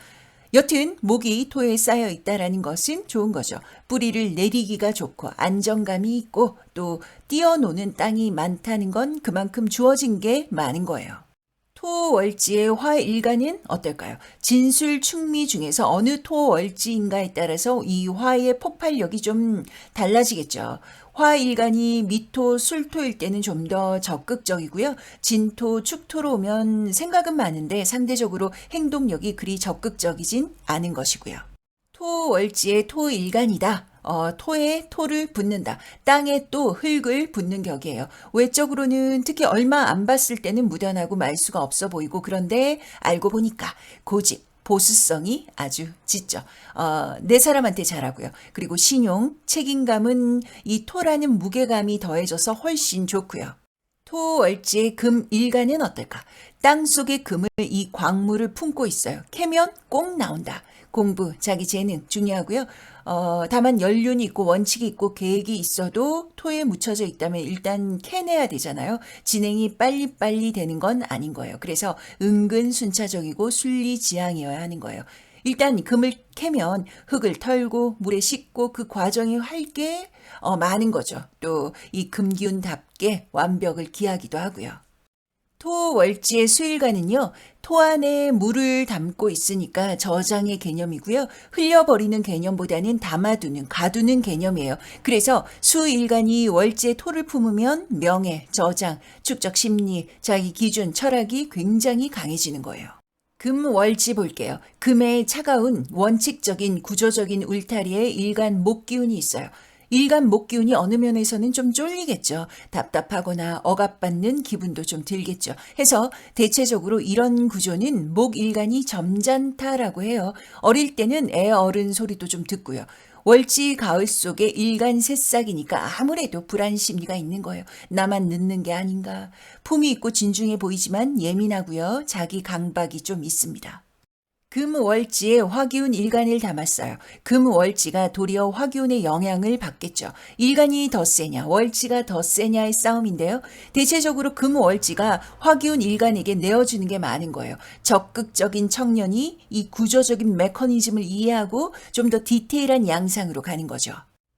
여튼 목이 토에 쌓여 있다라는 것은 좋은 거죠. 뿌리를 내리기가 좋고 안정감이 있고 또 뛰어노는 땅이 많다는 건 그만큼 주어진 게 많은 거예요. 토월지의 화일간은 어떨까요? 진술 충미 중에서 어느 토월지인가에 따라서 이 화의 폭발력이 좀 달라지겠죠. 화일간이 미토, 술토일 때는 좀 더 적극적이고요. 진토, 축토로 오면 생각은 많은데 상대적으로 행동력이 그리 적극적이진 않은 것이고요. 토월지의 토일간이다. 토에 토를 붓는다. 땅에 또 흙을 붓는 격이에요. 외적으로는 특히 얼마 안 봤을 때는 무던하고 말수가 없어 보이고 그런데 알고 보니까 고집, 보수성이 아주 짙죠. 내 사람한테 잘하고요. 그리고 신용, 책임감은 이 토라는 무게감이 더해져서 훨씬 좋고요. 토월지의 금일간은 어떨까? 땅 속의 금을 이 광물을 품고 있어요. 캐면 꼭 나온다. 공부, 자기 재능 중요하고요. 다만 연륜이 있고 원칙이 있고 계획이 있어도 토에 묻혀져 있다면 일단 캐내야 되잖아요. 진행이 빨리빨리 되는 건 아닌 거예요. 그래서 은근 순차적이고 순리지향이어야 하는 거예요. 일단 금을 캐면 흙을 털고 물에 씻고 그 과정이 할게 많은 거죠. 또 이 금기운답게 완벽을 기하기도 하고요. 토월지의 수일간은요, 토 안에 물을 담고 있으니까 저장의 개념이고요. 흘려버리는 개념보다는 담아두는, 가두는 개념이에요. 그래서 수일간이 월지의 토를 품으면 명예, 저장, 축적 심리, 자기 기준, 철학이 굉장히 강해지는 거예요. 금월지 볼게요. 금의 차가운 원칙적인 구조적인 울타리에 일간 목기운이 있어요. 일간 목기운이 어느 면에서는 좀 쫄리겠죠. 답답하거나 억압받는 기분도 좀 들겠죠. 해서 대체적으로 이런 구조는 목일간이 점잖다라고 해요. 어릴 때는 애 어른 소리도 좀 듣고요. 월지 가을 속에 일간 새싹이니까 아무래도 불안 심리가 있는 거예요. 나만 늦는 게 아닌가. 품이 있고 진중해 보이지만 예민하고요. 자기 강박이 좀 있습니다. 금월지에 화기운 일간을 담았어요. 금월지가 도리어 화기운의 영향을 받겠죠. 일간이 더 세냐, 월지가 더 세냐의 싸움인데요. 대체적으로 금월지가 화기운 일간에게 내어주는 게 많은 거예요. 적극적인 청년이 이 구조적인 메커니즘을 이해하고 좀 더 디테일한 양상으로 가는 거죠.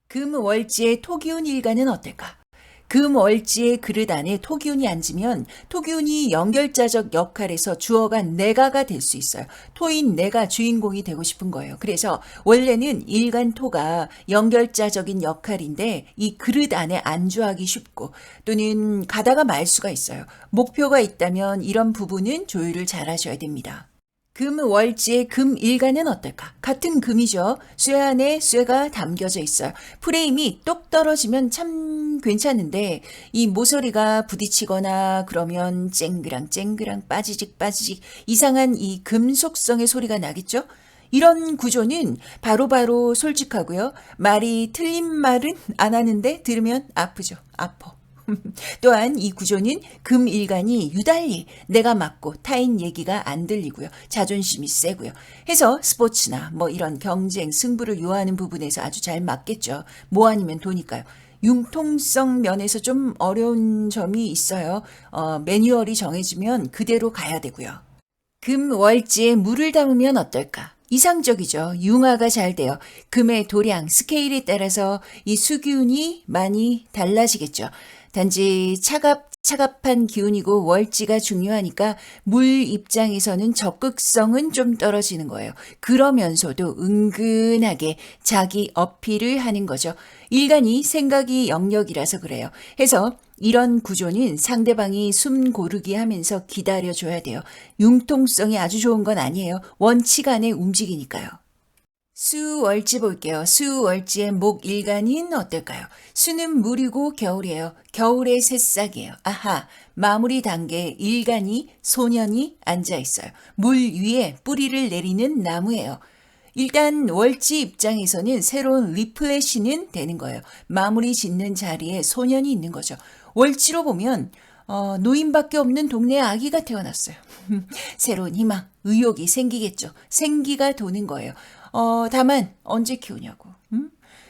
금월지의 토기운 일간은 어떨까? 금월지의 그릇 안에 토기운이 앉으면 토기운이 연결자적 역할에서 주어가 내가가 될 수 있어요. 토인 내가 주인공이 되고 싶은 거예요. 그래서 원래는 일간 토가 연결자적인 역할인데 이 그릇 안에 안주하기 쉽고 또는 가다가 말 수가 있어요. 목표가 있다면 이런 부분은 조율을 잘 하셔야 됩니다. 금월지의 금일간은 어떨까? 같은 금이죠. 쇠 안에 쇠가 담겨져 있어요. 프레임이 똑 떨어지면 참 괜찮은데 이 모서리가 부딪히거나 그러면 쨍그랑 빠지직 이상한 이 금속성의 소리가 나겠죠? 이런 구조는 바로바로 솔직하고요. 말이 틀린 말은 안 하는데 들으면 아프죠. 아파. 또한 이 구조는 금일간이 유달리 내가 맞고 타인 얘기가 안 들리고요. 자존심이 세고요. 해서 스포츠나 뭐 이런 경쟁, 승부를 요하는 부분에서 아주 잘 맞겠죠. 뭐 아니면 도니까요. 융통성 면에서 좀 어려운 점이 있어요. 매뉴얼이 정해지면 그대로 가야 되고요. 금월지에 물을 담으면 어떨까? 이상적이죠. 융화가 잘 돼요. 금의 도량, 스케일에 따라서 이 수기운이 많이 달라지겠죠. 단지 차갑한 기운이고 월지가 중요하니까 물 입장에서는 적극성은 좀 떨어지는 거예요. 그러면서도 은근하게 자기 어필을 하는 거죠. 일간이 생각이 영역이라서 그래요. 해서 이런 구조는 상대방이 숨 고르기 하면서 기다려줘야 돼요. 융통성이 아주 좋은 건 아니에요. 원칙 안에 움직이니까요. 수월지 볼게요. 수월지의 목일간인 어떨까요? 수는 물이고 겨울이에요. 겨울의 새싹이에요. 아하, 마무리 단계에 일간이 소년이 앉아 있어요. 물 위에 뿌리를 내리는 나무예요. 일단 월지 입장에서는 새로운 리플레시는 되는 거예요. 마무리 짓는 자리에 소년이 있는 거죠. 월지로 보면 노인밖에 없는 동네에 아기가 태어났어요. 새로운 희망, 의욕이 생기겠죠. 생기가 도는 거예요. 다만 언제 키우냐고.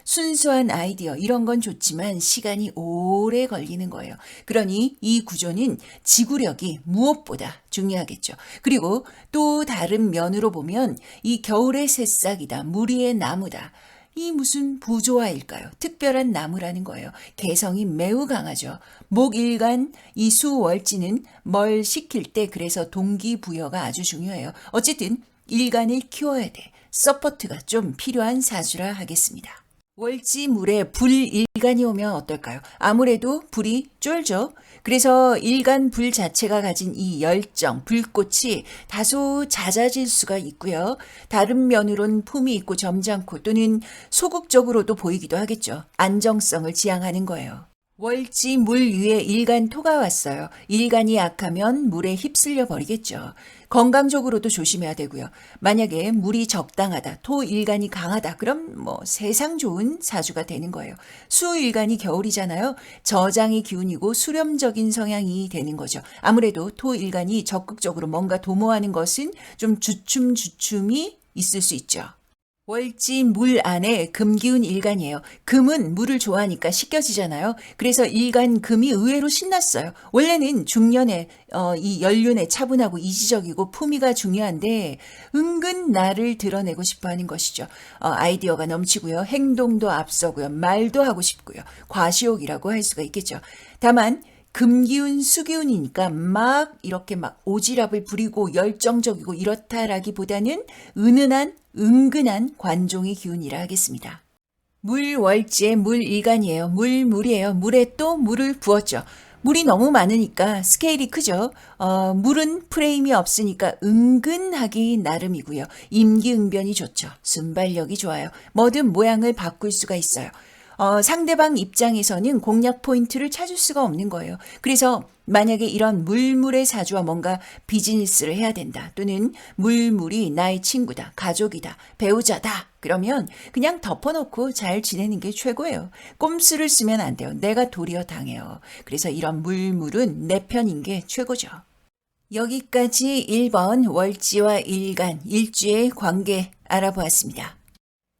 순수한 아이디어 이런 건 좋지만 시간이 오래 걸리는 거예요. 그러니 이 구조는 지구력이 무엇보다 중요하겠죠. 그리고 또 다른 면으로 보면 이 겨울의 새싹이다. 물 위의 나무다. 이 무슨 부조화일까요? 특별한 나무라는 거예요. 개성이 매우 강하죠. 목일간 이 수월지는 뭘 시킬 때 그래서 동기부여가 아주 중요해요. 어쨌든 일간을 키워야 돼. 서포트가 좀 필요한 사주라 하겠습니다. 월지물에 불일간이 오면 어떨까요? 아무래도 불이 쫄죠. 그래서 일간 불 자체가 가진 이 열정, 불꽃이 다소 잦아질 수가 있고요. 다른 면으론 품이 있고 점잖고 또는 소극적으로도 보이기도 하겠죠. 안정성을 지향하는 거예요. 월지 물 위에 일간 토가 왔어요. 일간이 약하면 물에 휩쓸려 버리겠죠. 건강적으로도 조심해야 되고요. 만약에 물이 적당하다, 토 일간이 강하다, 그럼 뭐 세상 좋은 사주가 되는 거예요. 수 일간이 겨울이잖아요. 저장의 기운이고 수렴적인 성향이 되는 거죠. 아무래도 토 일간이 적극적으로 뭔가 도모하는 것은 좀 주춤주춤이 있을 수 있죠. 월지 물 안에 금기운 일간이에요. 금은 물을 좋아하니까 씻겨지잖아요. 그래서 일간 금이 의외로 신났어요. 원래는 중년에 이 연륜에 차분하고 이지적이고 품위가 중요한데 은근 나를 드러내고 싶어하는 것이죠. 아이디어가 넘치고요. 행동도 앞서고요. 말도 하고 싶고요. 과시욕이라고 할 수가 있겠죠. 다만 금기운, 수기운이니까 막 이렇게 막 오지랖을 부리고 열정적이고 이렇다라기보다는 은근한 관종의 기운이라 하겠습니다. 물월지의 물일간이에요. 물이에요. 물에 또 물을 부었죠. 물이 너무 많으니까 스케일이 크죠. 물은 프레임이 없으니까 은근하기 나름이고요. 임기응변이 좋죠. 순발력이 좋아요. 뭐든 모양을 바꿀 수가 있어요. 상대방 입장에서는 공략 포인트를 찾을 수가 없는 거예요. 그래서 만약에 이런 물물의 사주와 뭔가 비즈니스를 해야 된다. 또는 물물이 나의 친구다, 가족이다, 배우자다. 그러면 그냥 덮어놓고 잘 지내는 게 최고예요. 꼼수를 쓰면 안 돼요. 내가 도리어 당해요. 그래서 이런 물물은 내 편인 게 최고죠. 여기까지 1번 월지와 일간, 일주의 관계 알아보았습니다.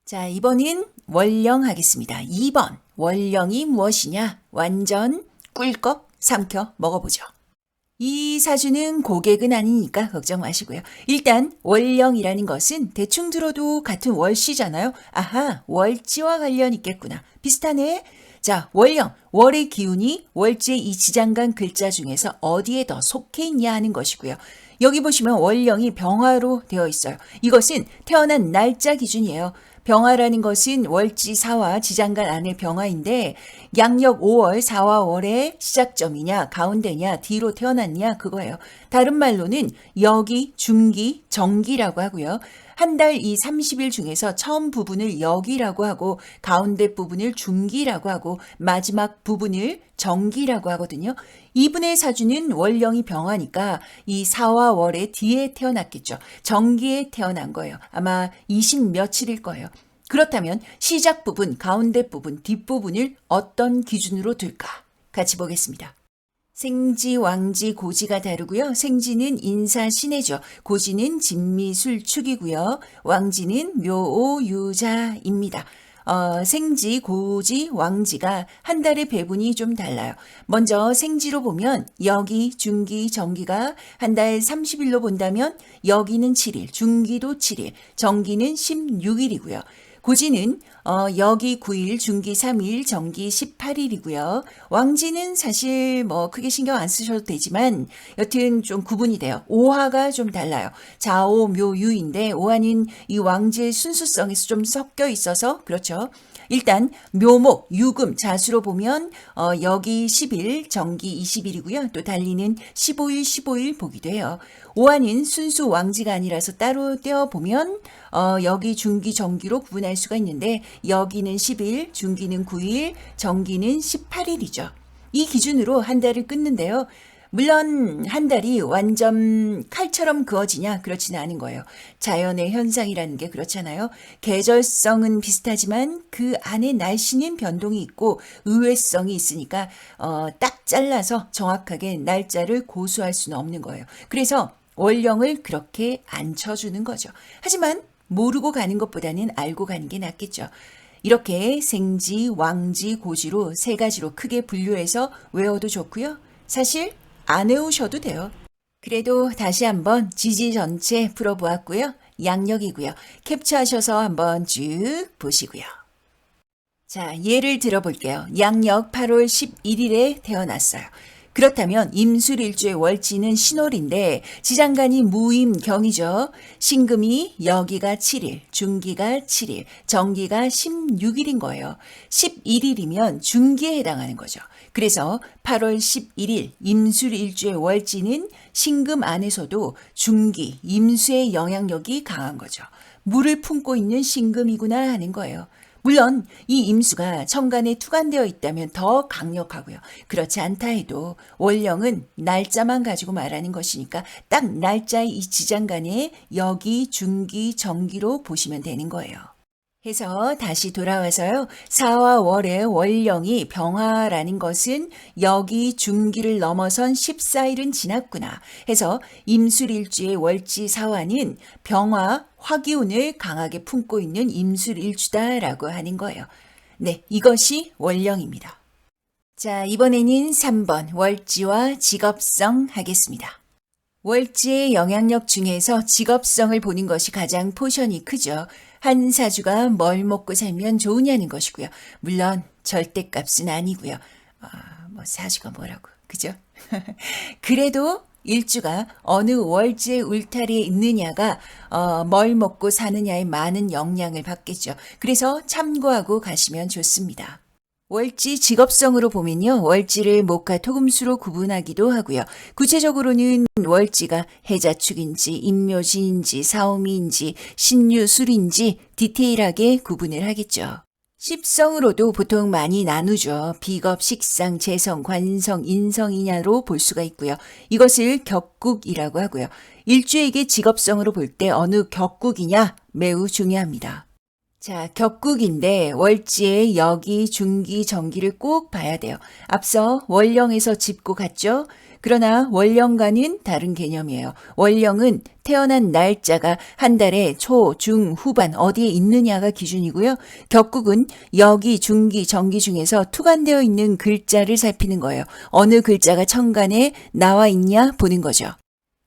자, 이번은 월령 하겠습니다. 2번 월령이 무엇이냐? 완전 꿀꺽 삼켜 먹어보죠. 이 사주는 고객은 아니니까 걱정 마시고요. 일단 월령이라는 것은 대충 들어도 같은 월씨잖아요. 아하, 월지와 관련 있겠구나. 비슷하네. 자, 월령, 월의 기운이 월지의 이 지장간 글자 중에서 어디에 더 속해 있냐 하는 것이고요. 여기 보시면 월령이 병화로 되어 있어요. 이것은 태어난 날짜 기준이에요. 병화라는 것은 월지 사화 지장간 안의 병화인데 양력 5월 사화월의 시작점이냐 가운데냐 뒤로 태어났냐 그거예요. 다른 말로는 여기, 중기, 정기라고 하고요. 한 달 이 30일 중에서 처음 부분을 여기라고 하고 가운데 부분을 중기라고 하고 마지막 부분을 정기라고 하거든요. 이분의 사주는 월령이 병화니까 이 사화월의 뒤에 태어났겠죠. 정기에 태어난 거예요. 아마 20 며칠일 거예요. 그렇다면 시작 부분, 가운데 부분, 뒷부분을 어떤 기준으로 둘까? 같이 보겠습니다. 생지, 왕지, 고지가 다르고요. 생지는 인사, 신해죠. 고지는 진미술, 축이고요. 왕지는 묘오, 유자입니다. 생지, 고지, 왕지가 한 달의 배분이 좀 달라요. 먼저 생지로 보면 여기, 중기, 정기가 한 달 30일로 본다면 여기는 7일, 중기도 7일, 정기는 16일이고요. 고지는 여기 9일, 중기 3일, 정기 18일이고요. 왕지는 사실 뭐 크게 신경 안 쓰셔도 되지만 여튼 좀 구분이 돼요. 오화가 좀 달라요. 자오, 묘, 유인데 오화는 이 왕지의 순수성에서 좀 섞여 있어서 그렇죠. 일단 묘목, 유금, 자수로 보면 여기 10일, 정기 20일이고요. 또 달리는 15일, 15일 보기도 해요. 오화는 순수 왕지가 아니라서 따로 떼어보면 여기 중기, 정기로 구분할 수가 있는데 여기는 10일, 중기는 9일, 정기는 18일이죠. 이 기준으로 한 달을 끊는데요. 물론 한 달이 완전 칼처럼 그어지냐 그렇지는 않은 거예요. 자연의 현상이라는 게 그렇잖아요. 계절성은 비슷하지만 그 안에 날씨는 변동이 있고 의외성이 있으니까 딱 잘라서 정확하게 날짜를 고수할 수는 없는 거예요. 그래서 월령을 그렇게 안 쳐주는 거죠. 하지만 모르고 가는 것보다는 알고 가는 게 낫겠죠. 이렇게 생지, 왕지, 고지로 세 가지로 크게 분류해서 외워도 좋고요. 사실 안 외우셔도 돼요. 그래도 다시 한번 지지 전체 풀어보았고요. 양력이고요. 캡처하셔서 한번 쭉 보시고요. 자, 예를 들어볼게요. 양력 8월 11일에 태어났어요. 그렇다면 임술일주의 월지는 신월인데 지장간이 무임경이죠. 신금이 여기가 7일, 중기가 7일, 정기가 16일인 거예요. 11일이면 중기에 해당하는 거죠. 그래서 8월 11일 임술일주의 월지는 신금 안에서도 중기, 임수의 영향력이 강한 거죠. 물을 품고 있는 신금이구나 하는 거예요. 물론 이 임수가 천간에 투관되어 있다면 더 강력하고요. 그렇지 않다 해도 월령은 날짜만 가지고 말하는 것이니까 딱 날짜의 이 지장간에 여기, 중기, 정기로 보시면 되는 거예요. 해서 다시 돌아와서요. 사와 월의 월령이 병화라는 것은 여기 중기를 넘어선 14일은 지났구나 해서 임술일주의 월지 사화는 병화, 화기운을 강하게 품고 있는 임술일주다라고 하는 거예요. 네, 이것이 월령입니다. 자, 이번에는 3번 월지와 직업성 하겠습니다. 월지의 영향력 중에서 직업성을 보는 것이 가장 포션이 크죠. 한 사주가 뭘 먹고 살면 좋으냐는 것이고요. 물론 절대값은 아니고요. 사주가 뭐라고, 그죠? 그래도 일주가 어느 월지의 울타리에 있느냐가 뭘 먹고 사느냐에 많은 영향을 받겠죠. 그래서 참고하고 가시면 좋습니다. 월지 직업성으로 보면요. 월지를 목화 토금수로 구분하기도 하고요. 구체적으로는 월지가 해자축인지 임묘지인지 사오미인지 신유술인지 디테일하게 구분을 하겠죠. 십성으로도 보통 많이 나누죠. 비겁, 식상, 재성, 관성, 인성이냐로 볼 수가 있고요. 이것을 격국이라고 하고요. 일주에게 직업성으로 볼 때 어느 격국이냐 매우 중요합니다. 자, 격국인데 월지의 여기, 중기, 정기를 꼭 봐야 돼요. 앞서 월령에서 짚고 갔죠? 그러나 월령과는 다른 개념이에요. 월령은 태어난 날짜가 한 달의 초, 중, 후반 어디에 있느냐가 기준이고요. 격국은 여기, 중기, 정기 중에서 투관되어 있는 글자를 살피는 거예요. 어느 글자가 천간에 나와 있냐 보는 거죠.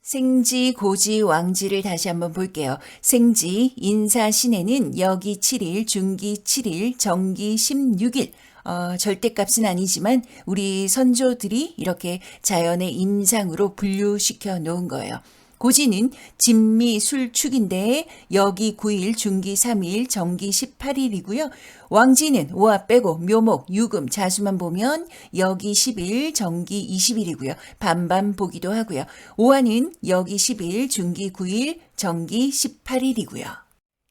생지, 고지, 왕지를 다시 한번 볼게요. 생지, 인사신에는 여기 7일, 중기 7일, 정기 16일. 절대값은 아니지만 우리 선조들이 이렇게 자연의 임상으로 분류시켜 놓은 거예요. 고지는 진미, 술축인데 여기 9일, 중기 3일, 정기 18일이고요. 왕지는 오화 빼고 묘목, 유금, 자수만 보면 여기 10일, 정기 20일이고요. 반반 보기도 하고요. 오화는 여기 10일, 중기 9일, 정기 18일이고요.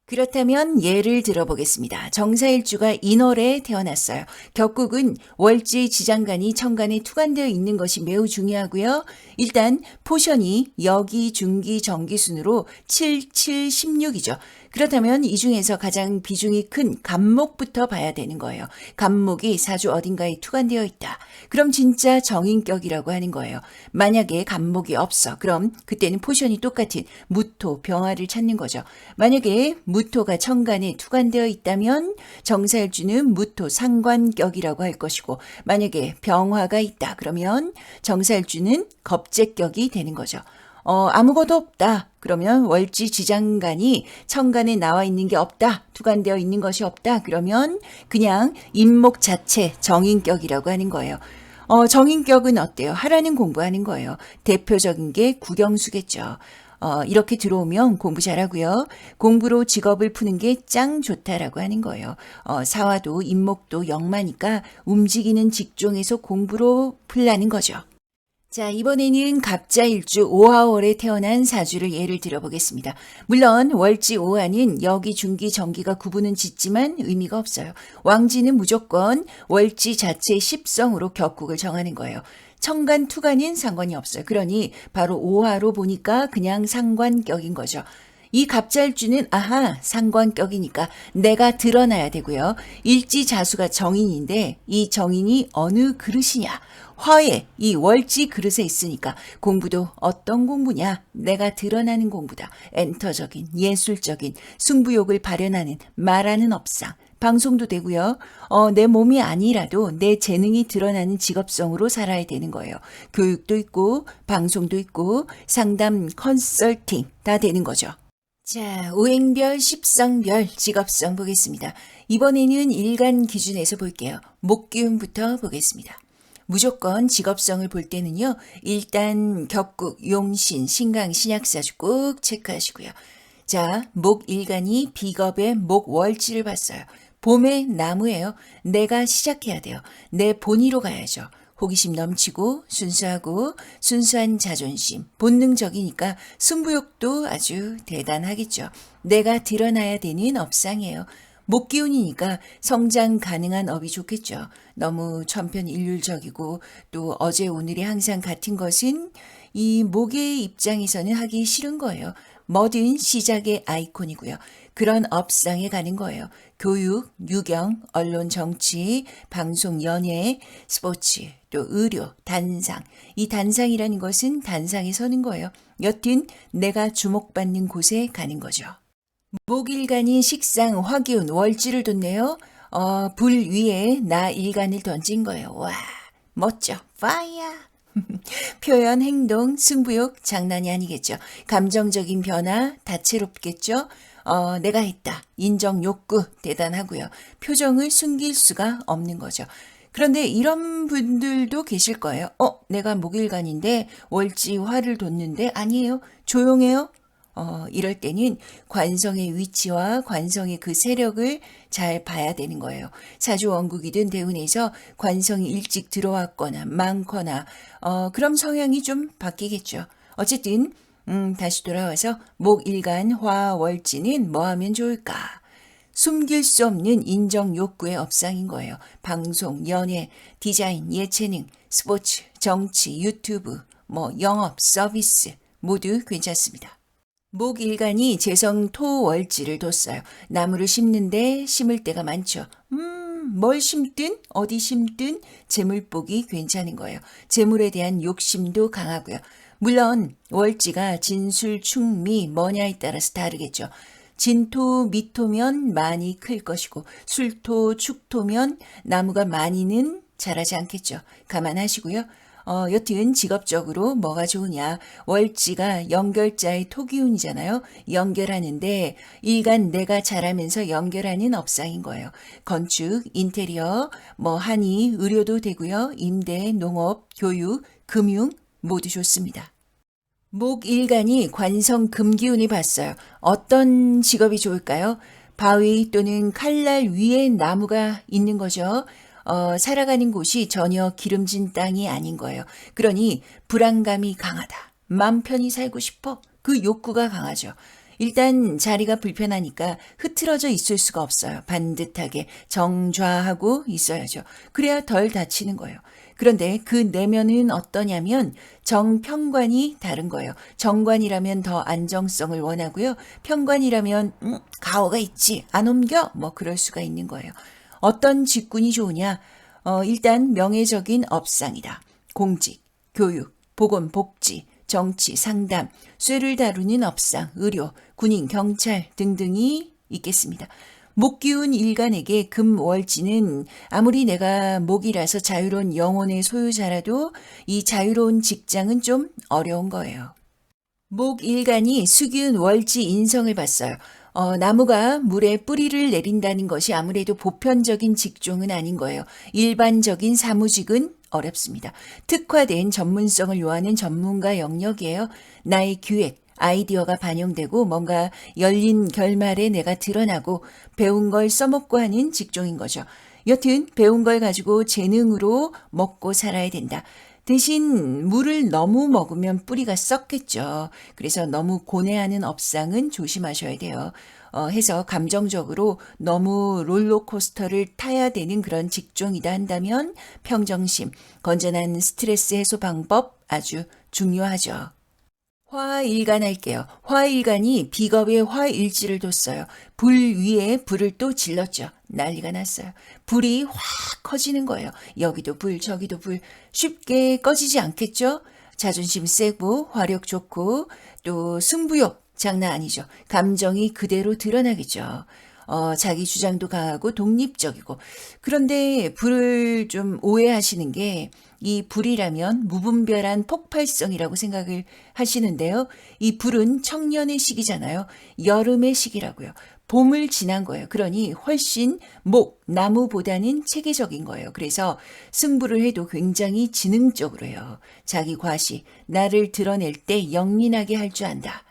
그렇다면 예를 들어보겠습니다. 정사일주가 인월에 태어났어요. 격국은 월지 지장간이 천간에 투관되어 있는 것이 매우 중요하고요. 일단 포션이 여기, 중기, 정기 순으로 7, 7, 16이죠. 그렇다면 이 중에서 가장 비중이 큰 간목부터 봐야 되는 거예요. 간목이 사주 어딘가에 투관되어 있다. 그럼 진짜 정인격이라고 하는 거예요. 만약에 간목이 없어. 그럼 그때는 포션이 똑같은 무토, 병화를 찾는 거죠. 만약에 무토가 천간에 투관되어 있다면 정사일주는 무토 상관격이라고 할 것이고 만약에 병화가 있다. 그러면 정사일주는 겁재격이 되는 거죠. 아무것도 없다. 그러면 월지 지장간이 천간에 나와 있는 게 없다. 투관되어 있는 것이 없다. 그러면 그냥 인목 자체 정인격이라고 하는 거예요. 정인격은 어때요? 하라는 공부하는 거예요. 대표적인 게 국영수겠죠. 이렇게 들어오면 공부 잘하고요. 공부로 직업을 푸는 게 짱 좋다라고 하는 거예요. 사화도 인목도 영마니까 움직이는 직종에서 공부로 풀라는 거죠. 자, 이번에는 갑자일주 오화월에 태어난 사주를 예를 들어보겠습니다. 물론 월지 오화는 여기, 중기, 정기가 구분은 짓지만 의미가 없어요. 왕지는 무조건 월지 자체의 십성으로 격국을 정하는 거예요. 천간, 투간은 상관이 없어요. 그러니 바로 오화로 보니까 그냥 상관격인 거죠. 이 갑자일주는 상관격이니까 내가 드러나야 되고요. 일지자수가 정인인데 이 정인이 어느 그릇이냐. 화에 이 월지 그릇에 있으니까 공부도 어떤 공부냐. 내가 드러나는 공부다. 엔터적인, 예술적인, 승부욕을 발현하는 말하는 업상. 방송도 되고요. 내 몸이 아니라도 내 재능이 드러나는 직업성으로 살아야 되는 거예요. 교육도 있고 방송도 있고 상담, 컨설팅 다 되는 거죠. 자, 오행별, 십성별, 직업성 보겠습니다. 이번에는 일간 기준에서 볼게요. 목기운부터 보겠습니다. 무조건 직업성을 볼 때는요. 일단 격국, 용신, 신강, 신약사주 꼭 체크하시고요. 자, 목일간이 비겁의 목월지를 봤어요. 봄의 나무예요. 내가 시작해야 돼요. 내 본의로 가야죠. 호기심 넘치고 순수하고 순수한 자존심, 본능적이니까 승부욕도 아주 대단하겠죠. 내가 드러나야 되는 업상이에요. 목기운이니까 성장 가능한 업이 좋겠죠. 너무 천편일률적이고 또 어제 오늘이 항상 같은 것은 이 목의 입장에서는 하기 싫은 거예요. 뭐든 시작의 아이콘이고요. 그런 업상에 가는 거예요. 교육, 유경, 언론, 정치, 방송, 연예, 스포츠, 또 의료, 단상. 이 단상이라는 것은 단상에 서는 거예요. 여튼 내가 주목받는 곳에 가는 거죠. 목일간이 식상, 화기운, 월지를 뒀네요. 불 위에 나 일간을 던진 거예요. 와, 멋져. 파이어. 표현, 행동, 승부욕 장난이 아니겠죠. 감정적인 변화, 다채롭겠죠. 내가 했다. 인정 욕구 대단하고요. 표정을 숨길 수가 없는 거죠. 그런데 이런 분들도 계실 거예요. 내가 목일간인데 월지 화를 뒀는데 아니에요. 조용해요. 이럴 때는 관성의 위치와 관성의 그 세력을 잘 봐야 되는 거예요. 사주 원국이든 대운에서 관성이 일찍 들어왔거나 많거나 그럼 성향이 좀 바뀌겠죠. 어쨌든 다시 돌아와서 목일간 화월지는 뭐 하면 좋을까? 숨길 수 없는 인정 욕구의 업상인 거예요. 방송, 연예, 디자인, 예체능, 스포츠, 정치, 유튜브, 영업, 서비스 모두 괜찮습니다. 목일간이 재성 토월지를 뒀어요. 나무를 심는데 심을 때가 많죠. 뭘 심든 어디 심든 재물복이 괜찮은 거예요. 재물에 대한 욕심도 강하고요. 물론 월지가 진술, 충미, 뭐냐에 따라서 다르겠죠. 진토, 미토면 많이 클 것이고 술토, 축토면 나무가 많이는 자라지 않겠죠. 감안하시고요. 여튼 직업적으로 뭐가 좋으냐. 월지가 연결자의 토기운이잖아요. 연결하는데 일간 내가 잘하면서 연결하는 업상인 거예요. 건축, 인테리어, 한의, 의료도 되고요. 임대, 농업, 교육, 금융 모두 좋습니다. 목일간이 관성 금기운을 봤어요. 어떤 직업이 좋을까요? 바위 또는 칼날 위에 나무가 있는 거죠. 살아가는 곳이 전혀 기름진 땅이 아닌 거예요. 그러니 불안감이 강하다. 맘 편히 살고 싶어. 그 욕구가 강하죠. 일단 자리가 불편하니까 흐트러져 있을 수가 없어요. 반듯하게 정좌하고 있어야죠. 그래야 덜 다치는 거예요. 그런데 그 내면은 어떠냐면 정평관이 다른 거예요. 정관이라면 더 안정성을 원하고요. 평관이라면 가오가 있지. 안 옮겨. 그럴 수가 있는 거예요. 어떤 직군이 좋으냐? 일단 명예적인 업상이다. 공직, 교육, 보건, 복지, 정치, 상담, 쇠를 다루는 업상, 의료, 군인, 경찰 등등이 있겠습니다. 목기운 일간에게 금월지는 아무리 내가 목이라서 자유로운 영혼의 소유자라도 이 자유로운 직장은 좀 어려운 거예요. 목일간이 수기운 월지 인성을 봤어요. 나무가 물에 뿌리를 내린다는 것이 아무래도 보편적인 직종은 아닌 거예요. 일반적인 사무직은 어렵습니다. 특화된 전문성을 요하는 전문가 영역이에요. 나의 기획, 아이디어가 반영되고 뭔가 열린 결말에 내가 드러나고 배운 걸 써먹고 하는 직종인 거죠. 여튼 배운 걸 가지고 재능으로 먹고 살아야 된다. 대신 물을 너무 먹으면 뿌리가 썩겠죠. 그래서 너무 고뇌하는 업상은 조심하셔야 돼요. 해서 감정적으로 너무 롤러코스터를 타야 되는 그런 직종이다 한다면 평정심, 건전한 스트레스 해소 방법 아주 중요하죠. 화일간 할게요. 화일간이 비겁의 화일지를 뒀어요. 불 위에 불을 또 질렀죠. 난리가 났어요. 불이 확 커지는 거예요. 여기도 불, 저기도 불. 쉽게 꺼지지 않겠죠? 자존심 세고 화력 좋고 또 승부욕 장난 아니죠. 감정이 그대로 드러나겠죠. 자기 주장도 강하고 독립적이고. 그런데 불을 좀 오해하시는 게 이 불이라면 무분별한 폭발성이라고 생각을 하시는데요. 이 불은 청년의 시기잖아요. 여름의 시기라고요. 봄을 지난 거예요. 그러니 훨씬 나무보다는 체계적인 거예요. 그래서 승부를 해도 굉장히 지능적으로 해요. 자기 과시, 나를 드러낼 때 영린하게 할 줄 안다.